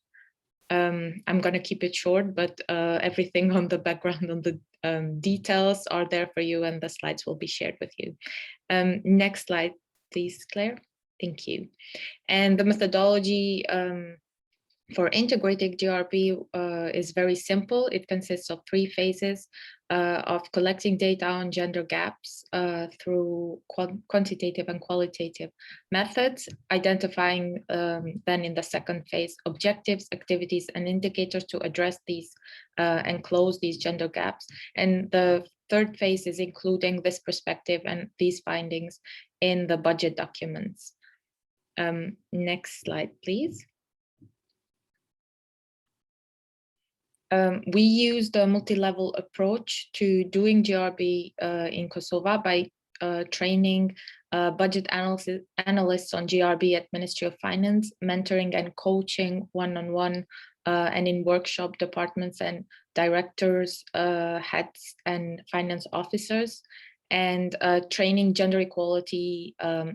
I'm going to keep it short, but everything on the background and the details are there for you, and the slides will be shared with you. Next slide, please, Claire. Thank you. And the methodology for integrating GRB is very simple. It consists of 3 phases of collecting data on gender gaps through quantitative and qualitative methods, identifying then in the second phase objectives, activities, and indicators to address these and close these gender gaps. And the third phase is including this perspective and these findings in the budget documents. Next slide, please. We used a multi-level approach to doing GRB in Kosovo by training budget analysts on GRB at Ministry of Finance, mentoring and coaching one-on-one and in workshop departments and directors, heads and finance officers, and training gender equality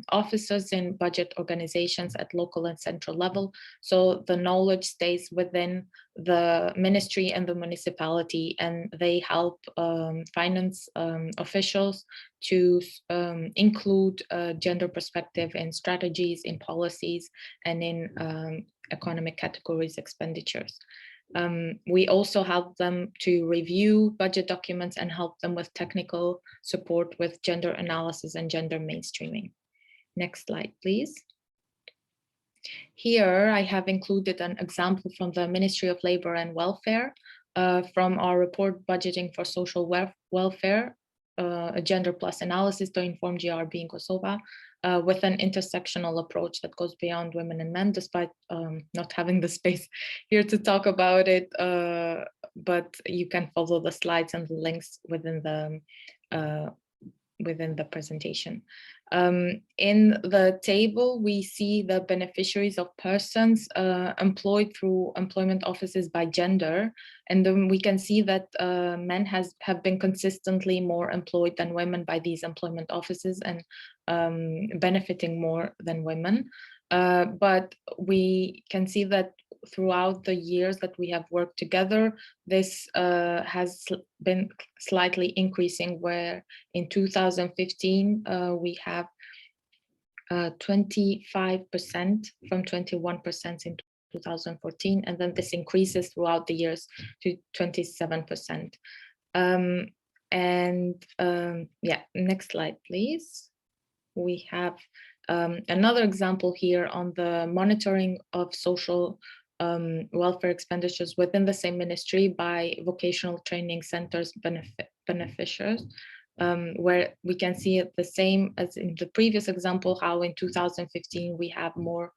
officers in budget organizations at local and central level. So the knowledge stays within the ministry and the municipality, and they help finance officials to include gender perspective in strategies, in policies, and in economic categories expenditures. We also help them to review budget documents and help them with technical support with gender analysis and gender mainstreaming. Next slide, please. Here I have included an example from the Ministry of Labor and Welfare from our report Budgeting for Social Welfare, a gender plus analysis to inform GRB in Kosovo, with an intersectional approach that goes beyond women and men, despite not having the space here to talk about it, but you can follow the slides and the links within the presentation. In the table, we see the beneficiaries of persons employed through employment offices by gender. And then we can see that men have been consistently more employed than women by these employment offices and benefiting more than women. But we can see that throughout the years that we have worked together, this has been slightly increasing, where in 2015, we have 25% from 21% in 2014, and then this increases throughout the years to 27%. Yeah, next slide, please. We have another example here on the monitoring of social welfare expenditures within the same ministry by vocational training centers beneficiaries, where we can see it the same as in the previous example, how in 2015 we have more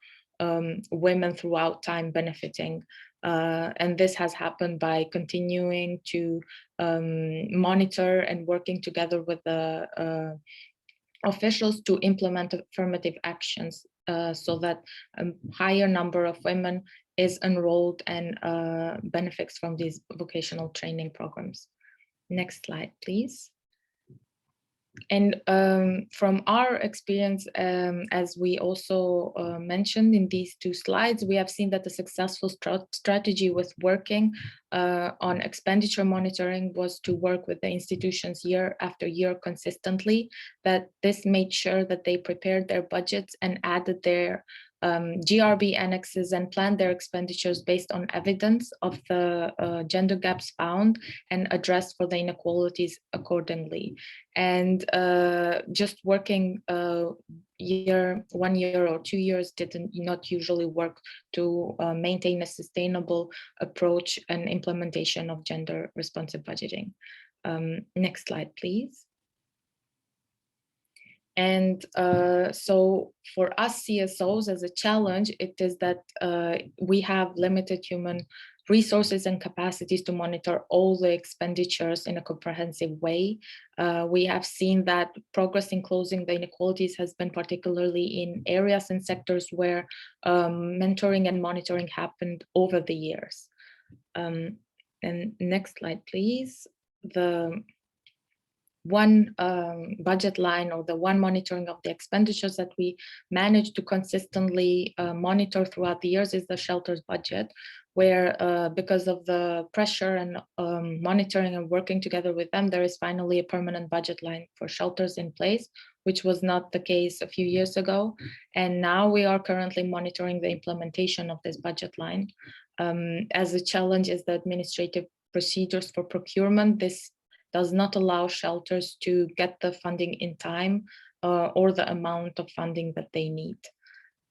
women throughout time benefiting. And this has happened by continuing to monitor and working together with the officials to implement affirmative actions so that a higher number of women is enrolled and benefits from these vocational training programs. Next slide, please. And from our experience, as we also mentioned in these two slides, we have seen that the successful strategy with working on expenditure monitoring was to work with the institutions year after year consistently, that this made sure that they prepared their budgets and added their GRB annexes and planned their expenditures based on evidence of the gender gaps found and addressed for the inequalities accordingly. And just working 1 year or 2 years not usually work to maintain a sustainable approach and implementation of gender responsive budgeting. Next slide, please. And so for us CSOs, as a challenge, it is that we have limited human resources and capacities to monitor all the expenditures in a comprehensive way. We have seen that progress in closing the inequalities has been particularly in areas and sectors where mentoring and monitoring happened over the years. And next slide, please. The one budget line or the one monitoring of the expenditures that we managed to consistently monitor throughout the years is the shelters budget, where because of the pressure and monitoring and working together with them, there is finally a permanent budget line for shelters in place, which was not the case a few years ago. And now we are currently monitoring the implementation of this budget line. As a challenge is the administrative procedures for procurement. This does not allow shelters to get the funding in time or the amount of funding that they need.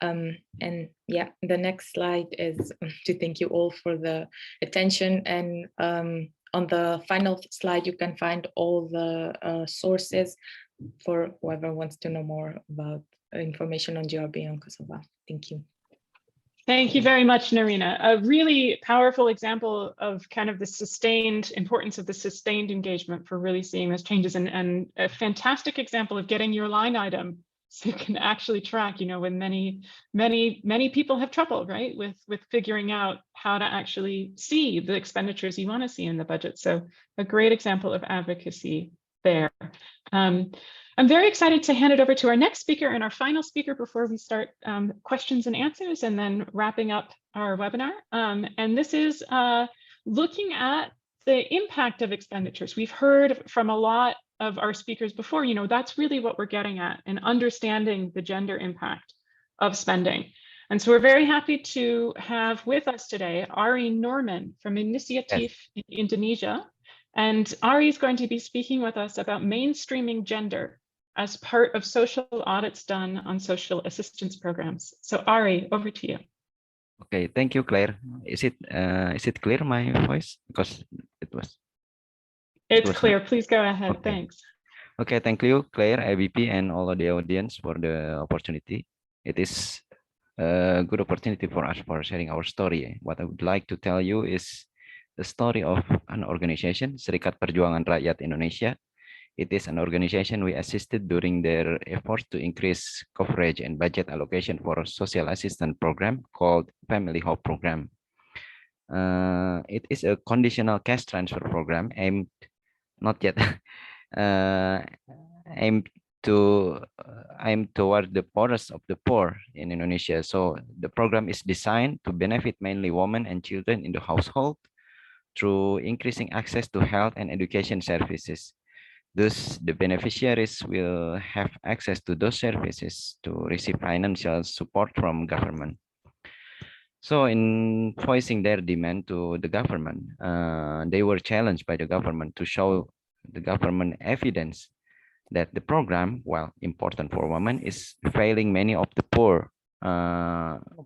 And yeah, the next slide is to thank you all for the attention. And on the final slide, you can find all the sources for whoever wants to know more about information on GRB on Kosovo. Thank you. Thank you very much, Narina. A really powerful example of kind of the sustained importance of the sustained engagement for really seeing those changes, and a fantastic example of getting your line item so you can actually track, you know, when many people have trouble, right, with figuring out how to actually see the expenditures you want to see in the budget. So a great example of advocacy there. I'm very excited to hand it over to our next speaker and our final speaker before we start questions and answers and then wrapping up our webinar. And this is looking at the impact of expenditures. We've heard from a lot of our speakers before, you know, that's really what we're getting at, and understanding the gender impact of spending. And so we're very happy to have with us today Ari Norman from Initiative in Indonesia. And Ari is going to be speaking with us about mainstreaming gender as part of social audits done on social assistance programs. So Ari, over to you. Okay, thank you, Claire. Is it clear, my voice? Because it's clear. Please go ahead. Okay. Thanks. Okay, thank you, Claire, ABP, and all of the audience for the opportunity. It is a good opportunity for us for sharing our story. What I would like to tell you is the story of an organization, Serikat Perjuangan Rakyat Indonesia. It is an organization we assisted during their efforts to increase coverage and budget allocation for a social assistance program called Family Hope Program. It is a conditional cash transfer program aimed, not yet, aimed toward the poorest of the poor in Indonesia. So the program is designed to benefit mainly women and children in the household through increasing access to health and education services. Thus, the beneficiaries will have access to those services to receive financial support from government. So in voicing their demand to the government, they were challenged by the government to show the government evidence that the program, while important for women, is failing many of the poor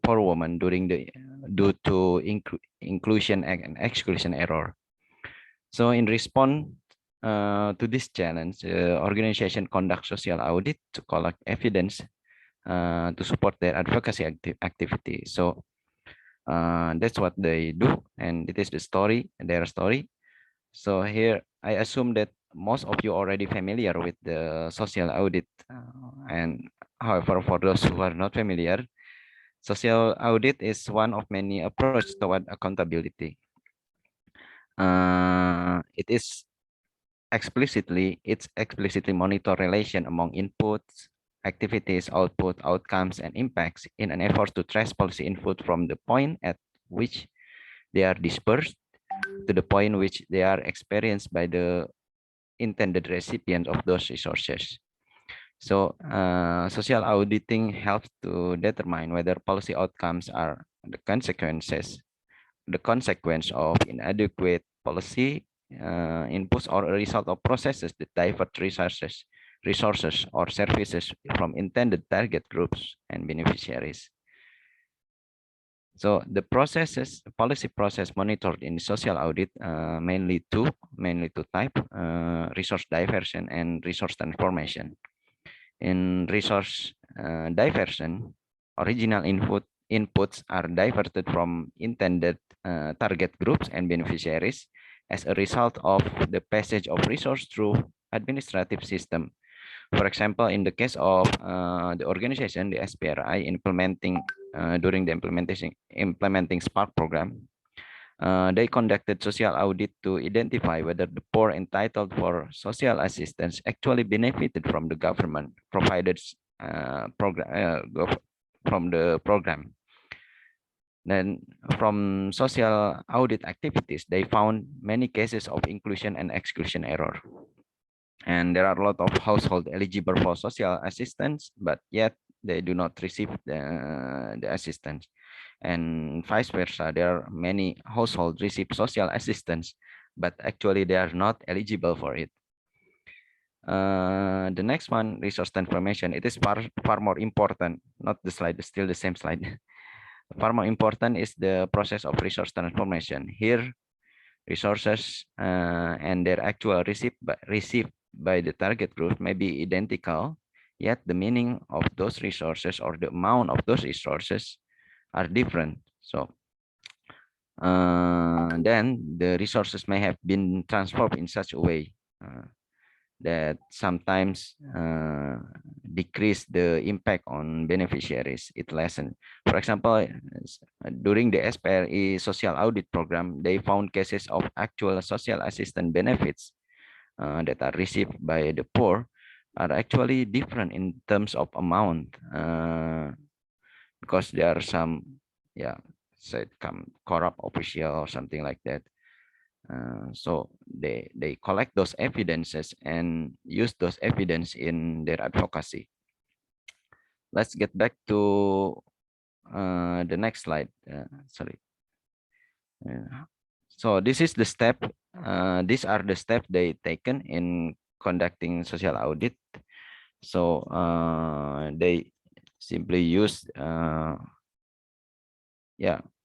women due to inclusion and exclusion error. So in response to this challenge, organization conduct social audit to collect evidence to support their advocacy activity. So that's what they do, and it is their story. So here I assume that most of you already familiar with the social audit, and however, for those who are not familiar, social audit is one of many approaches toward accountability. It's explicitly monitor relation among inputs, activities, output, outcomes, and impacts in an effort to trace policy input from the point at which they are dispersed to the point which they are experienced by the intended recipient of those resources. So social auditing helps to determine whether policy outcomes are the consequence of inadequate policy inputs or a result of processes that divert resources or services from intended target groups and beneficiaries. So the policy process monitored in social audit mainly two types: resource diversion and resource transformation. In resource diversion, original inputs are diverted from intended target groups and beneficiaries as a result of the passage of resource through administrative system. For example, in the case of the organization, the SPRI during the implementing Spark program, they conducted social audit to identify whether the poor entitled for social assistance actually benefited from the government provided from the program. Then from social audit activities, they found many cases of inclusion and exclusion error. And there are a lot of households eligible for social assistance, but yet they do not receive the assistance. And vice versa, there are many households receive social assistance, but actually they are not eligible for it. The next one, resource transformation. It is far more important, not the slide, still the same slide. Far more important is the process of resource transformation. Here, resources and their actual received by the target group may be identical, yet the meaning of those resources or the amount of those resources are different. So then the resources may have been transformed in such a way that sometimes decrease the impact on beneficiaries. It lessens. For example, during the SPRI social audit program, they found cases of actual social assistance benefits that are received by the poor are actually different in terms of amount because there are some, corrupt official or something like that. So they collect those evidences and use those evidence in their advocacy. Let's get back to the next slide. Sorry. So this is the step. These are the steps they taken in conducting social audit. So they simply use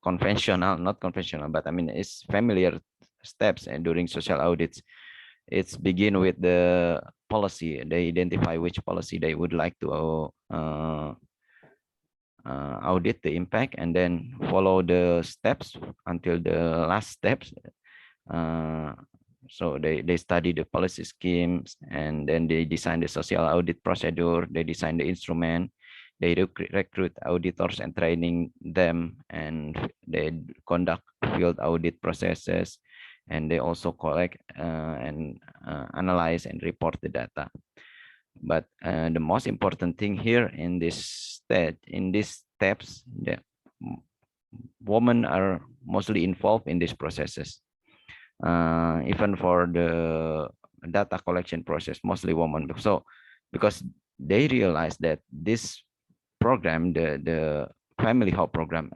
conventional, not conventional, but I mean it's familiar steps and during social audits. It's begin with the policy. They identify which policy they would like to audit the impact, and then follow the steps until the last steps. So they study the policy schemes, and then they design the social audit procedure, they design the instrument, they recruit auditors and training them, and they conduct field audit processes, and they also collect and analyze and report the data. But the most important thing here in this in these steps, the women are mostly involved in these processes. Even for the data collection process, mostly women. So because they realize that this program, the family help program,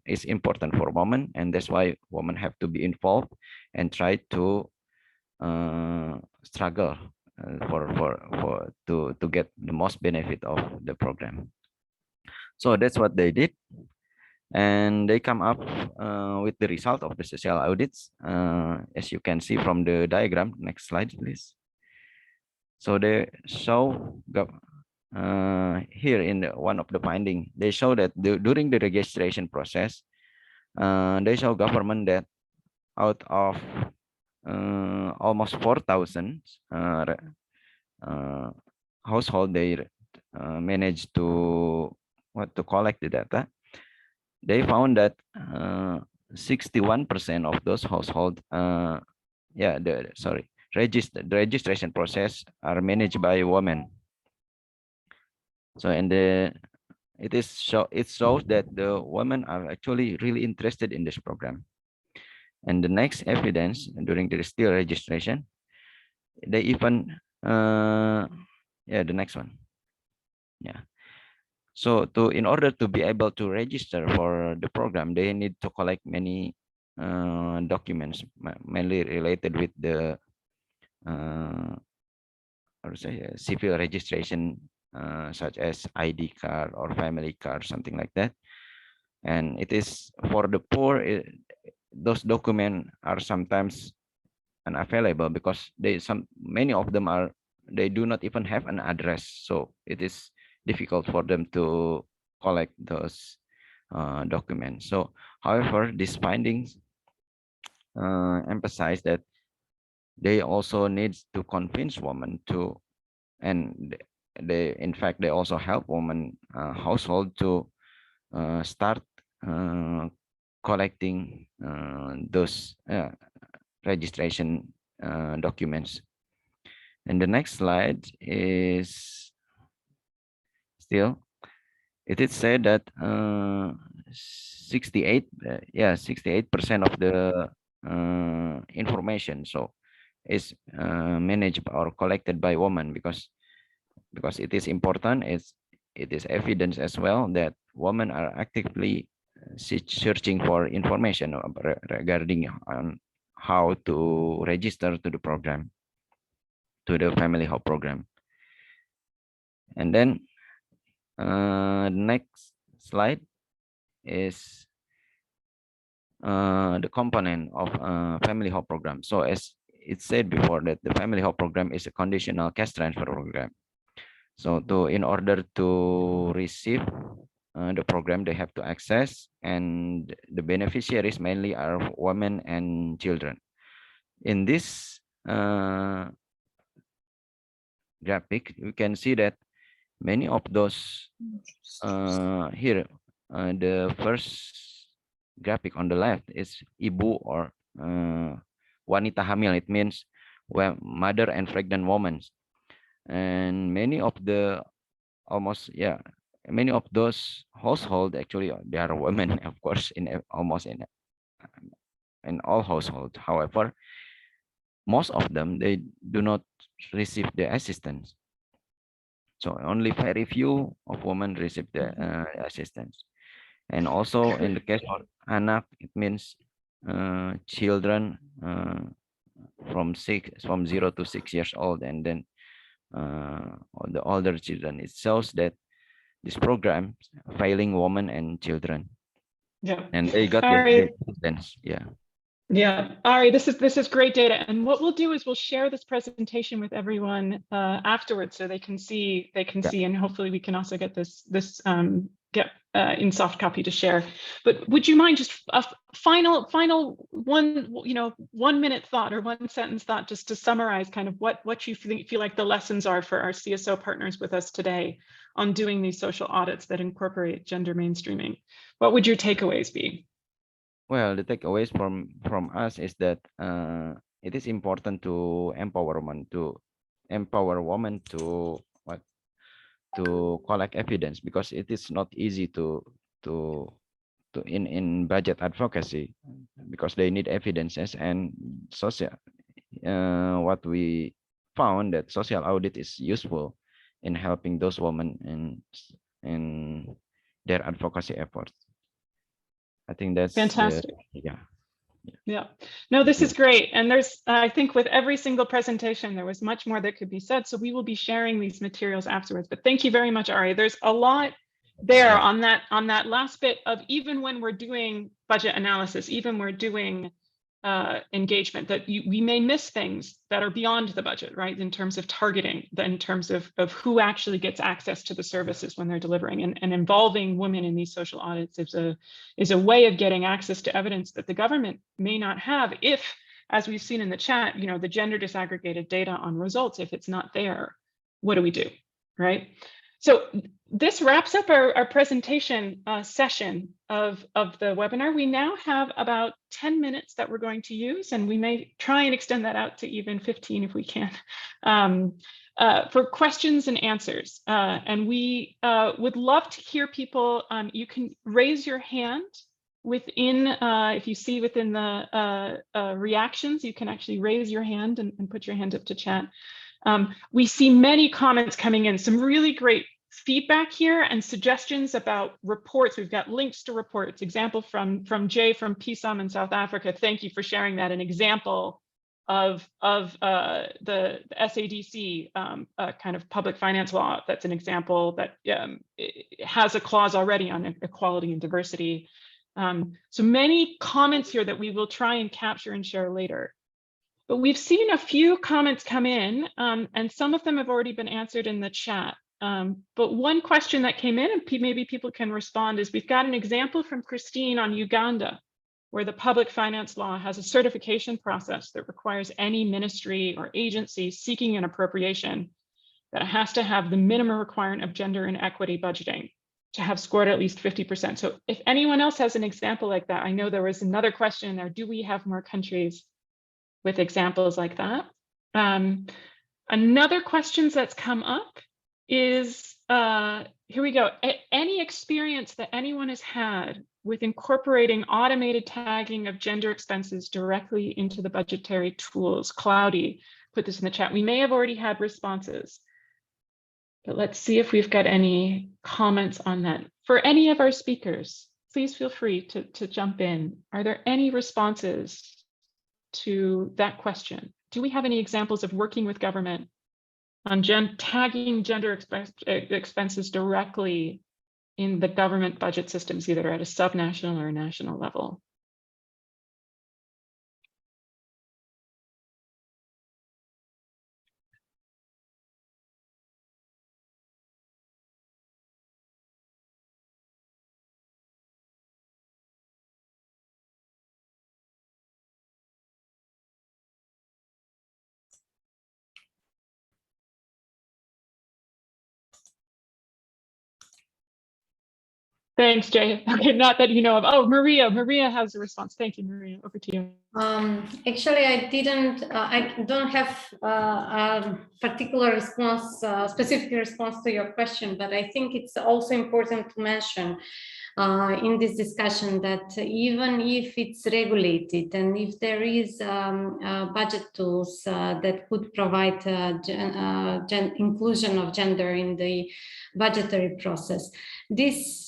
is important for women, and that's why women have to be involved and try to struggle to get the most benefit of the program. So that's what they did, and they come up with the result of the social audits, as you can see from the diagram. Next slide, please. So they show here in one of the finding, they show that during the registration process, they show government that out of almost 4,000 household, they managed to collect the data. They found that 61% of those households, the registration process are managed by women. So, and it shows that the women are actually really interested in this program. And the next evidence during the still registration, they even the next one. Yeah. So in order to be able to register for the program, they need to collect many documents, mainly related with the civil registration, such as ID card or family card, something like that. And it is for the poor, those documents are sometimes unavailable because many of them they do not even have an address, so it is difficult for them to collect those documents. So, however, these findings emphasize that they also need to convince women to, and in fact they also help women household to start collecting those registration documents. And the next slide is still, it is said that 68% of the information is managed or collected by women, because it is important. It is evidence as well that women are actively searching for information regarding how to register to the program, to the family help program. And then the next slide is the component of family help program. So as it said before, that the family help program is a conditional cash transfer program. So in order to receive the program, they have to access, and the beneficiaries mainly are women and children. In this graphic, you can see that many of those here, the first graphic on the left is ibu or wanita hamil. It means mother and pregnant women. And many of many of those households, actually they are women, of course, in all households. However, most of them, they do not receive the assistance. So only very few of women receive the assistance. And also in the case of anak, it means children from 0 to 6 years old, and then the older children. It shows that this program failing women and children. Yeah. And they got the assistance. Yeah. Yeah. All right. This is great data. And what we'll do is we'll share this presentation with everyone afterwards, so they can see, and hopefully we can also get this get in soft copy to share. But would you mind just a final one, 1 minute thought or 1 sentence thought, just to summarize kind of what you feel like the lessons are for our CSO partners with us today on doing these social audits that incorporate gender mainstreaming? What would your takeaways be? Well, the takeaways from us is that it is important to empower women to collect evidence, because it is not easy to in budget advocacy, because they need evidences. And social what we found that social audit is useful in helping those women in their advocacy efforts. I think that's Fantastic. Yeah. No, this is great. And there's, I think with every single presentation, there was much more that could be said. So we will be sharing these materials afterwards. But thank you very much, Ari. There's a lot there on that last bit of, even when we're doing budget analysis, even we're doing engagement, that we may miss things that are beyond the budget, right? In terms of targeting, in terms of who actually gets access to the services when they're delivering, and involving women in these social audits is a way of getting access to evidence that the government may not have, if, as we've seen in the chat, the gender disaggregated data on results, if it's not there, what do we do, right? So this wraps up our presentation session of the webinar. We now have about 10 minutes that we're going to use, and we may try and extend that out to even 15 if we can, for questions and answers. And we would love to hear people. You can raise your hand within, if you see within the reactions, you can actually raise your hand and put your hand up to chat. We see many comments coming in, some really great feedback here and suggestions about reports. We've got links to reports. Example from Jay from PSOM in South Africa. Thank you for sharing that. An example of the SADC kind of public finance law. That's an example that has a clause already on equality and diversity. So many comments here that we will try and capture and share later. But we've seen a few comments come in, and some of them have already been answered in the chat. But one question that came in, and maybe people can respond, is we've got an example from Christine on Uganda, where the public finance law has a certification process that requires any ministry or agency seeking an appropriation that it has to have the minimum requirement of gender and equity budgeting to have scored at least 50%. So if anyone else has an example like that, I know there was another question in there. Do we have more countries with examples like that? Another question that's come up is, here we go. Any experience that anyone has had with incorporating automated tagging of gender expenses directly into the budgetary tools? Cloudy put this in the chat. We may have already had responses, but let's see if we've got any comments on that. For any of our speakers, please feel free to jump in. Are there any responses to that question? Do we have any examples of working with government on tagging gender expenses directly in the government budget systems, either at a subnational or national level? Thanks, Jay. Okay, not that you know of. Oh, Maria has a response. Thank you, Maria. Over to you. Actually, I don't have a particular response, specific response to your question, but I think it's also important to mention in this discussion that even if it's regulated and if there is budget tools that could provide inclusion of gender in the budgetary process, these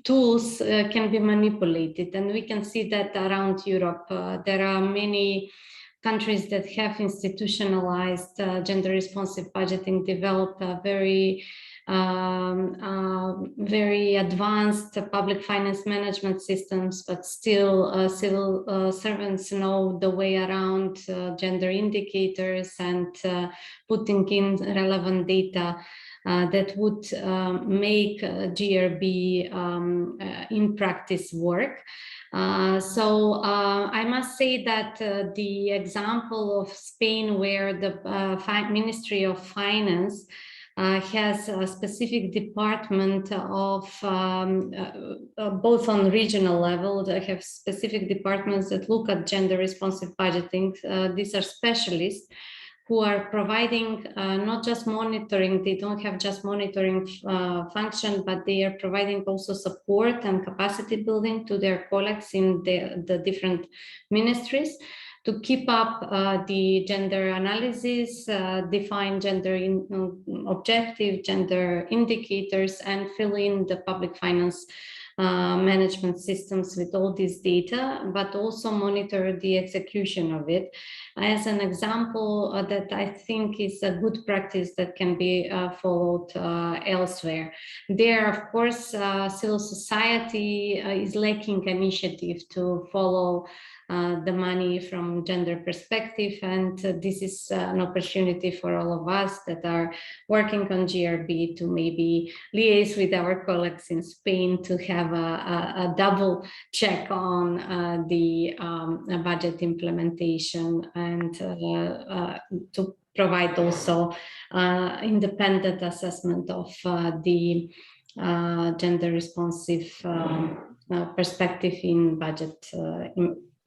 tools can be manipulated, and we can see that around Europe. There are many countries that have institutionalized gender responsive budgeting, developed very advanced public finance management systems, but still civil servants know the way around gender indicators and putting in relevant data that would make GRB in practice work. So I must say that the example of Spain, where the Ministry of Finance has a specific department of both on regional level. They have specific departments that look at gender responsive budgeting. These are specialists who are providing not just monitoring, they don't have just monitoring function, but they are providing also support and capacity building to their colleagues in the different ministries to keep up the gender analysis, define gender objective, gender indicators, and fill in the public finance management systems with all this data, but also monitor the execution of it. As an example that I think is a good practice that can be followed elsewhere. There, of course, civil society is lacking initiative to follow the money from gender perspective, and this is an opportunity for all of us that are working on GRB to maybe liaise with our colleagues in Spain to have a double check on the budget implementation and to provide also independent assessment of the gender responsive perspective in budget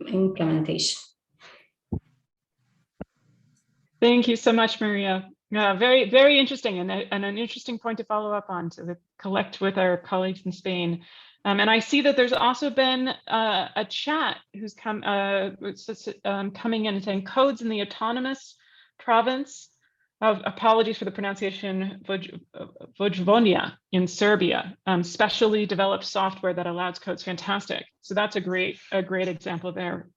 implementation. Thank you so much, Maria. Very, very interesting, and an interesting point to follow up on to collect with our colleagues in Spain. And I see that there's also been a chat who's coming in and saying codes in the autonomous province of, apologies for the pronunciation, Vojvodina in Serbia, specially developed software that allows codes. Fantastic. So that's a great example there.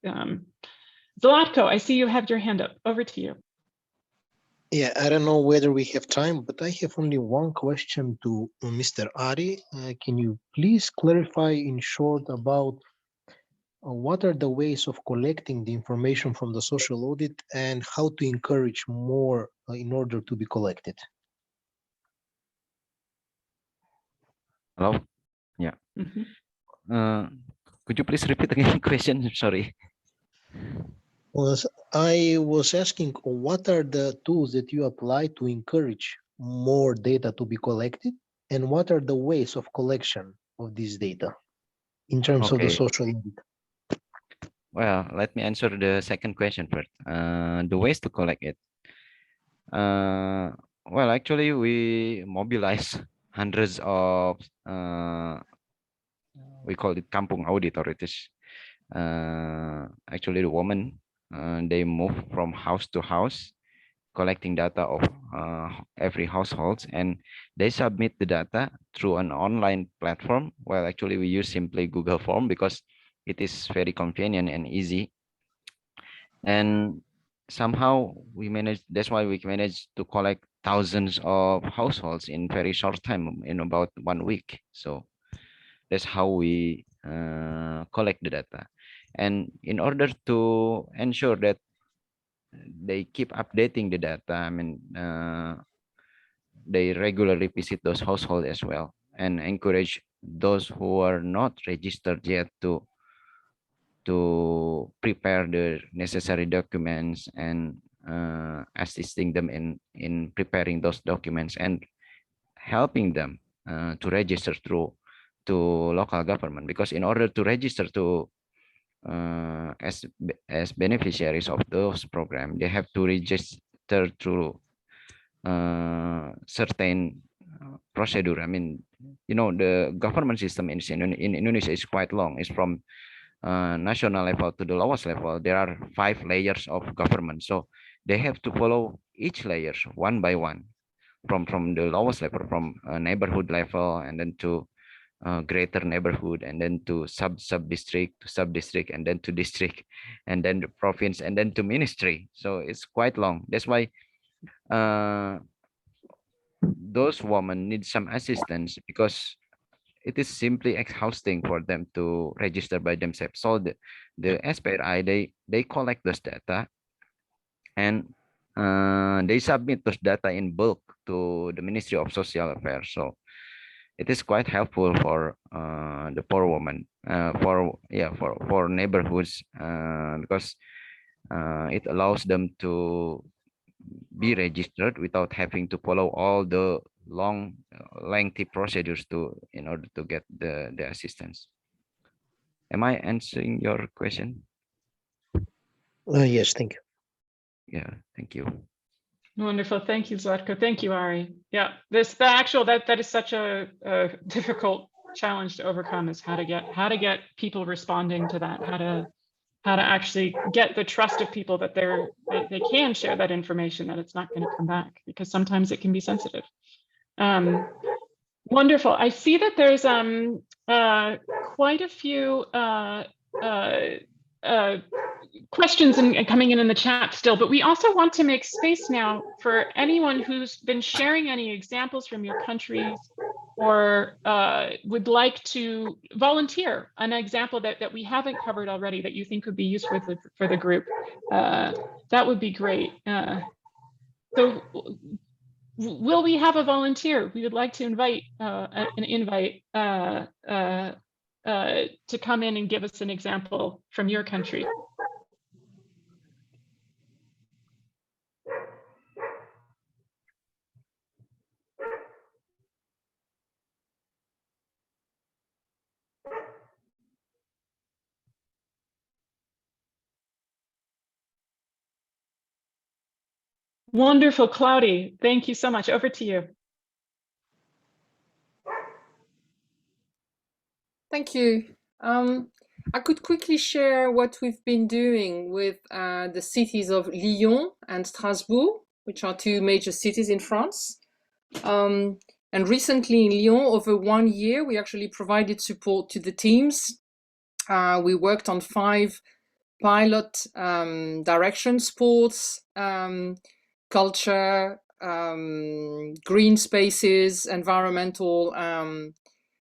Zlatko, I see you have your hand up. Over to you. Yeah, I don't know whether we have time, but I have only one question to Mr. Ari. Can you please clarify in short about what are the ways of collecting the information from the social audit and how to encourage more in order to be collected? Hello? Yeah. Could you please repeat again the question? Sorry. I was asking what are the tools that you apply to encourage more data to be collected, and what are the ways of collection of this data in terms of the social audit? Well, let me answer the second question first. The ways to collect it. Well, actually, we mobilize hundreds of, we call it kampung audit authorities. Actually, the women, they move from house to house, collecting data of every household, and they submit the data through an online platform. Well, actually, we use simply Google Form because it is very convenient and easy. And somehow we manage, that's why we managed to collect thousands of households in very short time, in about 1 week. So that's how we collect the data. And in order to ensure that they keep updating the data, I mean, they regularly visit those households as well, and encourage those who are not registered yet to prepare the necessary documents, and assisting them in preparing those documents and helping them to register through to local government. Because in order to register to as beneficiaries of those programs, they have to register through certain procedure. I mean, you know, the government system in Indonesia is quite long. It's from national level to the lowest level. There are 5 layers of government, so they have to follow each layer one by one, from the lowest level, from neighborhood level, and then to greater neighborhood, and then to sub district, to sub district, and then to district, and then the province, and then to ministry. So it's quite long. That's why those women need some assistance, because it is simply exhausting for them to register by themselves. So the SPRI, they collect this data, and they submit those data in bulk to the Ministry of Social Affairs. So it is quite helpful for the poor woman, for neighborhoods, because it allows them to be registered without having to follow all the long, lengthy procedures in order to get the assistance. Am I answering your question? Yes, thank you. Yeah, thank you. Wonderful. Thank you, Zlatko. Thank you, Ari. Yeah, that is such a difficult challenge to overcome, is how to get people responding to that, how to actually get the trust of people that they can share that information, that it's not going to come back, because sometimes it can be sensitive. Wonderful. I see that there's quite a few questions and coming in the chat still, but we also want to make space now for anyone who's been sharing any examples from your countries, or would like to volunteer an example that we haven't covered already that you think would be useful for the group. That would be great. So will we have a volunteer? We would like to invite an invite to come in and give us an example from your country. Wonderful, Cloudy. Thank you so much. Over to you. Thank you. I could quickly share what we've been doing with the cities of Lyon and Strasbourg, which are two major cities in France. And recently in Lyon, over 1 year, we actually provided support to the teams. We worked on 5 pilot directions: sports, culture, green spaces, environmental,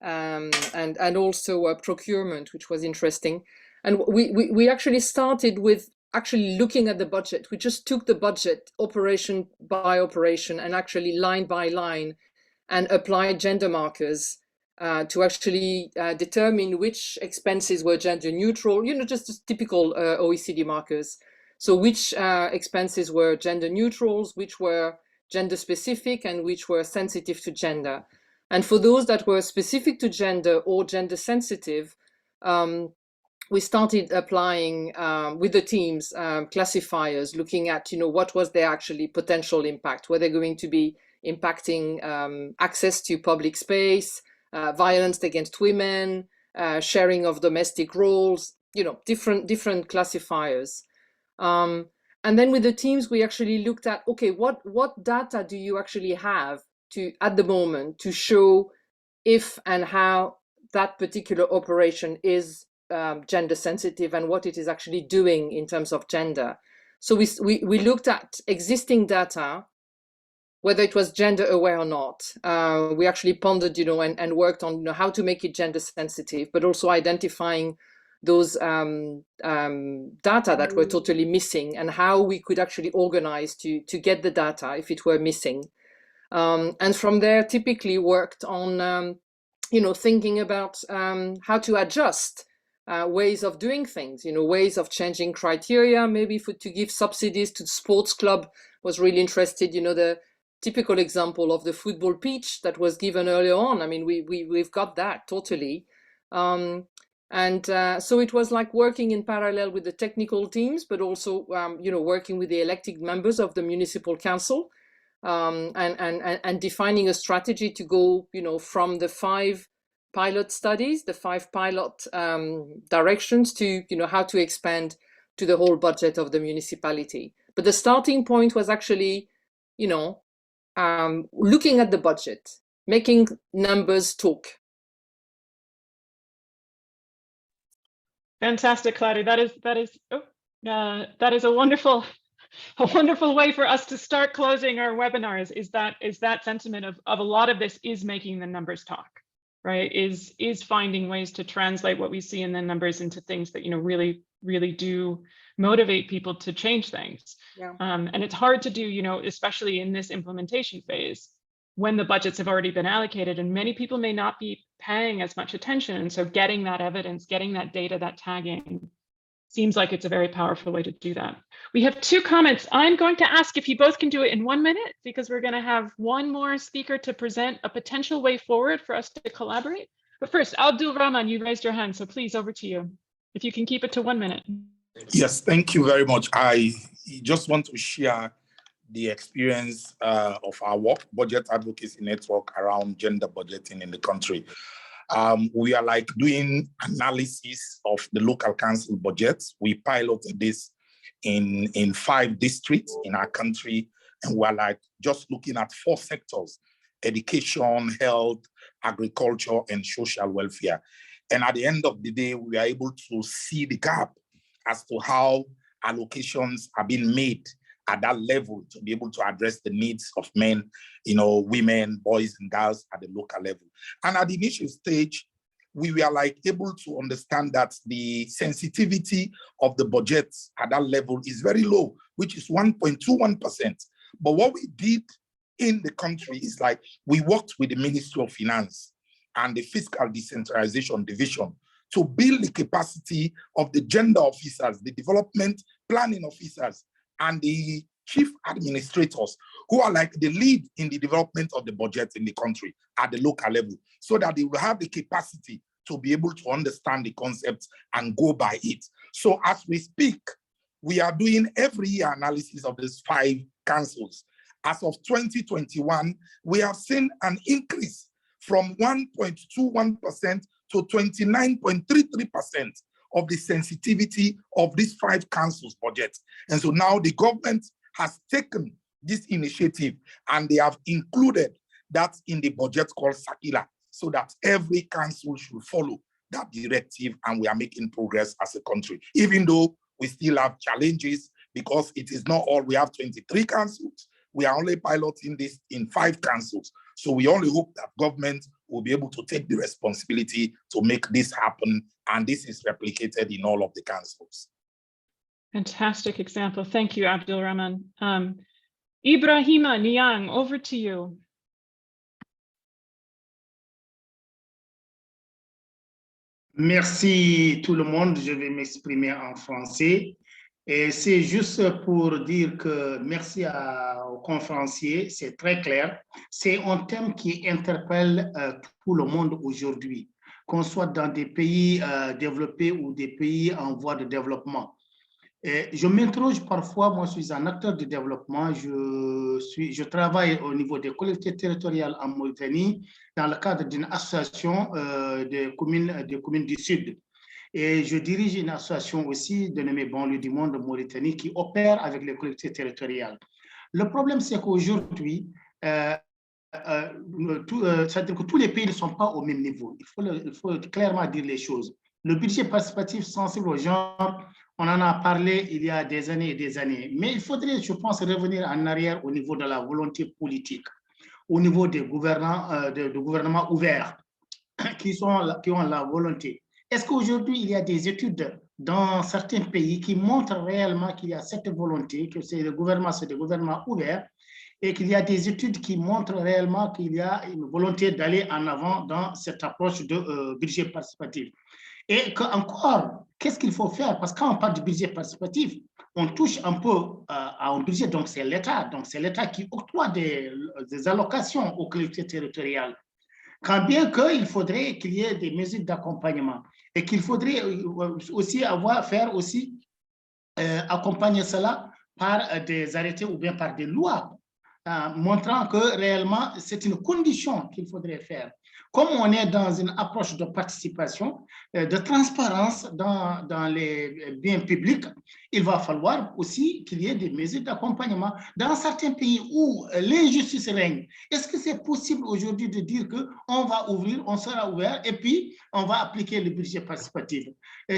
and also procurement, which was interesting. And we actually started with looking at the budget. We just took the budget operation by operation and actually line by line, and applied gender markers to actually determine which expenses were gender neutral, just typical OECD markers. So which expenses were gender neutrals, which were gender specific, and which were sensitive to gender. And for those that were specific to gender or gender sensitive, we started applying with the teams classifiers, looking at what was their actually potential impact. Were they going to be impacting access to public space, violence against women, sharing of domestic roles, different classifiers. And then with the teams, we actually looked at, okay, what data do you actually have at the moment to show if and how that particular operation is gender sensitive, and what it is actually doing in terms of gender. So we looked at existing data, whether it was gender aware or not. We actually pondered, and worked on how to make it gender sensitive, but also identifying those data that were totally missing, and how we could actually organize to get the data if it were missing. And from there, typically worked on, thinking about how to adjust ways of doing things, ways of changing criteria, maybe to give subsidies to the sports club. Was really interested, the typical example of the football pitch that was given earlier on. I mean, we've got that totally. So it was like working in parallel with the technical teams, but also, working with the elected members of the municipal council. And defining a strategy to go, from the 5 pilot studies, the 5 pilot directions to, how to expand to the whole budget of the municipality. But the starting point was actually, looking at the budget, making numbers talk. Fantastic, Claudia. That is a wonderful way for us to start closing our webinars, is that sentiment of a lot of this is making the numbers talk, right? Is finding ways to translate what we see in the numbers into things that, really really do motivate people to change things. Yeah. And it's hard to do, you know, especially in this implementation phase, when the budgets have already been allocated and many people may not be paying as much attention. And so getting that evidence, getting that data, that tagging, seems like it's a very powerful way to do that. We have 2 comments. I'm going to ask if you both can do it in 1 minute, because we're going to have one more speaker to present a potential way forward for us to collaborate. But first, Abdul Rahman, you raised your hand, so please, over to you. If you can keep it to 1 minute. Yes, thank you very much. I just want to share the experience of our work, Budget Advocacy Network, around gender budgeting in the country. We are like doing analysis of the local council budgets. We piloted this in 5 districts in our country, and we're like just looking at 4 sectors: education, health, agriculture, and social welfare. And at the end of the day, we are able to see the gap as to how allocations are being made at that level to be able to address the needs of men, you know, women, boys and girls at the local level. And at the initial stage, we were like able to understand that the sensitivity of the budgets at that level is very low, which is 1.21%. But what we did in the country is like we worked with the Ministry of Finance and the Fiscal Decentralization Division to build the capacity of the gender officers, the development planning officers, and the chief administrators, who are like the lead in the development of the budget in the country at the local level, so that they will have the capacity to be able to understand the concepts and go by it. So as we speak, we are doing every year analysis of these 5 councils. As of 2021, we have seen an increase from 1.21% to 29.33% of the sensitivity of these 5 councils' budgets. And so now the government has taken this initiative and they have included that in the budget called Sakila, so that every council should follow that directive, and we are making progress as a country, even though we still have challenges because it is not all. We have 23 councils. We are only piloting this in 5 councils. So we only hope that government will be able to take the responsibility to make this happen. And this is replicated in all of the councils. Fantastic example. Thank you, Abdul Rahman. Ibrahima Niang, over to you. Merci tout le monde. Je vais m'exprimer en français. Et c'est juste pour dire que merci aux conférenciers, c'est très clair. C'est un thème qui interpelle tout le monde aujourd'hui, qu'on soit dans des pays développés ou des pays en voie de développement. Et je m'interroge parfois, moi je suis un acteur de développement, je travaille au niveau des collectivités territoriales en Mauritanie dans le cadre d'une association des communes du Sud. Et je dirige une association aussi dénommée Banlieue du Monde de Mauritanie qui opère avec les collectivités territoriales. Le problème, c'est qu'aujourd'hui, c'est-à-dire que tous les pays ne sont pas au même niveau. Il faut clairement dire les choses. Le budget participatif sensible aux genres, on en a parlé il y a des années et des années. Mais il faudrait, je pense, revenir en arrière au niveau de la volonté politique, au niveau des gouvernements ouverts qui ont la volonté. Est-ce qu'aujourd'hui, il y a des études dans certains pays qui montrent réellement qu'il y a cette volonté, que c'est des gouvernements ouverts, et qu'il y a des études qui montrent réellement qu'il y a une volonté d'aller en avant dans cette approche de budget participatif? Et encore, qu'est-ce qu'il faut faire? Parce que quand on parle de budget participatif, on touche un peu à un budget, donc c'est l'État. Donc c'est l'État qui octroie des allocations aux collectivités territoriales. Quand bien qu'il faudrait qu'il y ait des mesures d'accompagnement et qu'il faudrait aussi accompagner cela par des arrêtés ou bien par des lois, montrant que réellement c'est une condition qu'il faudrait faire. Comme on est dans une approche de participation, de transparence dans les biens publics, il va falloir aussi qu'il y ait des mesures d'accompagnement. Dans certains pays où l'injustice règne, est-ce que c'est possible aujourd'hui de dire qu'on va ouvrir, on sera ouvert et puis on va appliquer le budget participatif?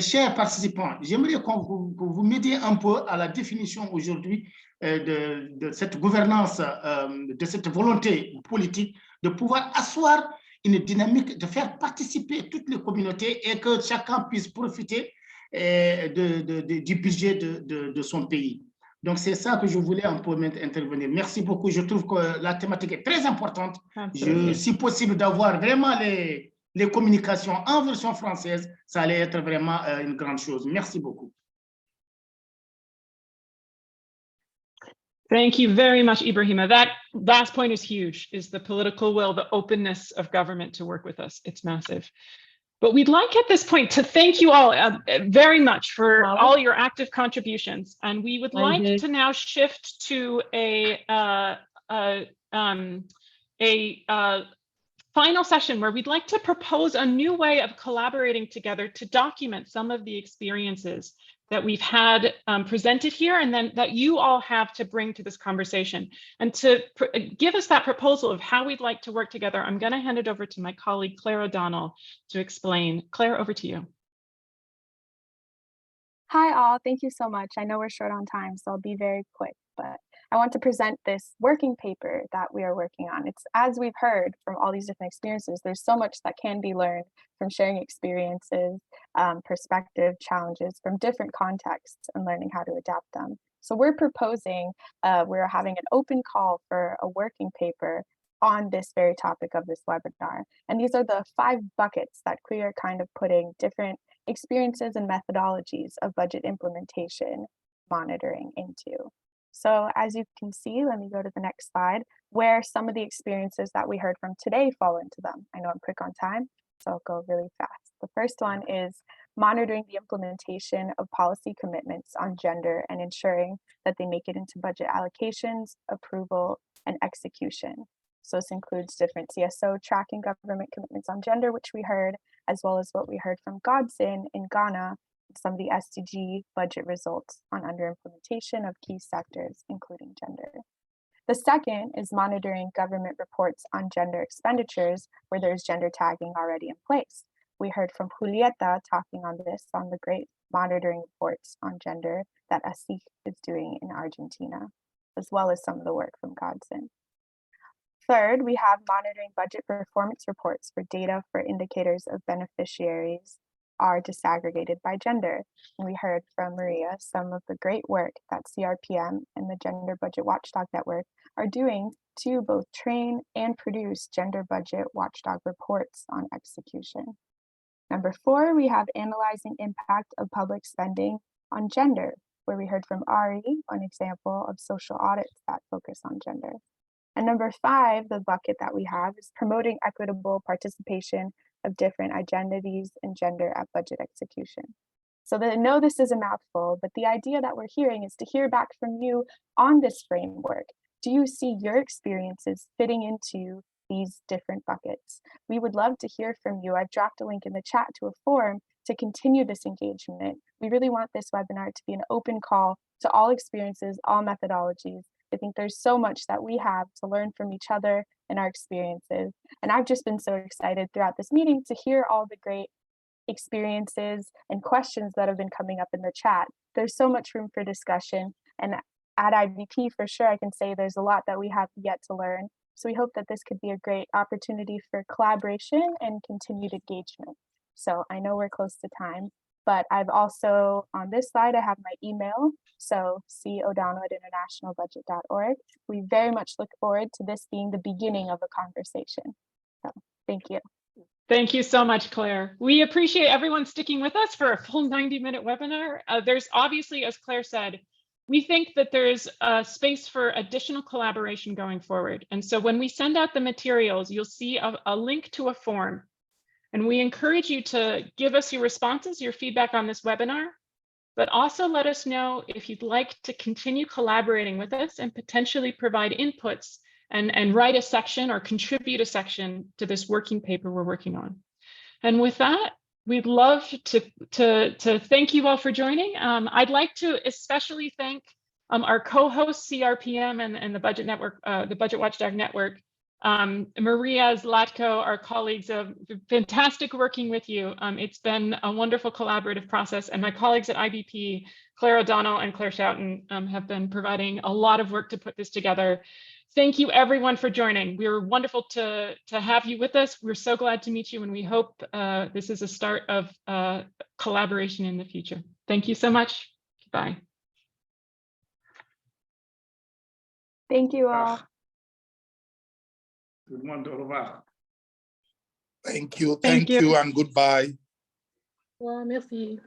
Chers participants, j'aimerais que vous m'aidiez un peu à la définition aujourd'hui de cette gouvernance, de cette volonté politique de pouvoir asseoir une dynamique, de faire participer toutes les communautés et que chacun puisse profiter du budget de son pays. Donc, c'est ça que je voulais un peu intervenir. Merci beaucoup. Je trouve que la thématique est très importante. Si possible, d'avoir vraiment les communications en version française, ça allait être vraiment une grande chose. Merci beaucoup. Thank you very much, Ibrahima. That last point is huge, is the political will, the openness of government to work with us. It's massive. But we'd like at this point to thank you all very much for all your active contributions. And we would like to now shift to a final session where we'd like to propose a new way of collaborating together to document some of the experiences that we've had presented here, and then that you all have to bring to this conversation. And to give us that proposal of how we'd like to work together, I'm going to hand it over to my colleague, Claire O'Donnell, to explain. Claire, over to you. Hi all, thank you so much. I know we're short on time, so I'll be very quick, but I want to present this working paper that we are working on. It's, as we've heard from all these different experiences, there's so much that can be learned from sharing experiences, perspective, challenges from different contexts and learning how to adapt them. So we're proposing, we're having an open call for a working paper on this very topic of this webinar. And these are the 5 buckets that we are kind of putting different experiences and methodologies of budget implementation monitoring into. So as you can see, let me go to the next slide, where some of the experiences that we heard from today fall into them. I know I'm quick on time, so I'll go really fast. The first one is monitoring the implementation of policy commitments on gender and ensuring that they make it into budget allocations, approval, and execution. So this includes different CSO tracking government commitments on gender, which we heard, as well as what we heard from Godson in Ghana, some of the SDG budget results on under-implementation of key sectors, including gender. The second is monitoring government reports on gender expenditures where there's gender tagging already in place. We heard from Julieta talking on this, on the great monitoring reports on gender that ASIC is doing in Argentina, as well as some of the work from Godson. Third, we have monitoring budget performance reports for data for indicators of beneficiaries are disaggregated by gender. And we heard from Maria some of the great work that CRPM and the Gender Budget Watchdog Network are doing to both train and produce gender budget watchdog reports on execution. Number 4, we have analyzing impact of public spending on gender, where we heard from Ari an example of social audits that focus on gender. And number 5, the bucket that we have is promoting equitable participation of different identities and gender at budget execution. So I know this is a mouthful, but the idea that we're hearing is to hear back from you on this framework. Do you see your experiences fitting into these different buckets? We would love to hear from you. I've dropped a link in the chat to a forum to continue this engagement. We really want this webinar to be an open call to all experiences, all methodologies. I think there's so much that we have to learn from each other and our experiences. And I've just been so excited throughout this meeting to hear all the great experiences and questions that have been coming up in the chat. There's so much room for discussion. And at IBP, for sure, I can say there's a lot that we have yet to learn. So we hope that this could be a great opportunity for collaboration and continued engagement. So I know we're close to time, but I've also, on this slide, I have my email. So c.o'donnell@internationalbudget.org. We very much look forward to this being the beginning of a conversation. So thank you. Thank you so much, Claire. We appreciate everyone sticking with us for a full 90-minute webinar. There's obviously, as Claire said, we think that there's a space for additional collaboration going forward. And so when we send out the materials, you'll see a link to a form. And we encourage you to give us your responses, your feedback on this webinar, but also let us know if you'd like to continue collaborating with us and potentially provide inputs and write a section or contribute a section to this working paper we're working on. And with that, we'd love to thank you all for joining. I'd like to especially thank our co-hosts, CRPM and the Budget Network, the Budget Watchdog Network. Maria Zlatko, our colleagues, fantastic working with you. It's been a wonderful collaborative process, and my colleagues at IBP, Claire O'Donnell and Claire Schouten, have been providing a lot of work to put this together. thank you everyone for joining. We're wonderful to have you with us. We're so glad to meet you, and we hope this is a start of collaboration in the future. Thank you so much. Bye. Thank you all. Tout le monde, au revoir. Thank Thank you, and goodbye. Merci.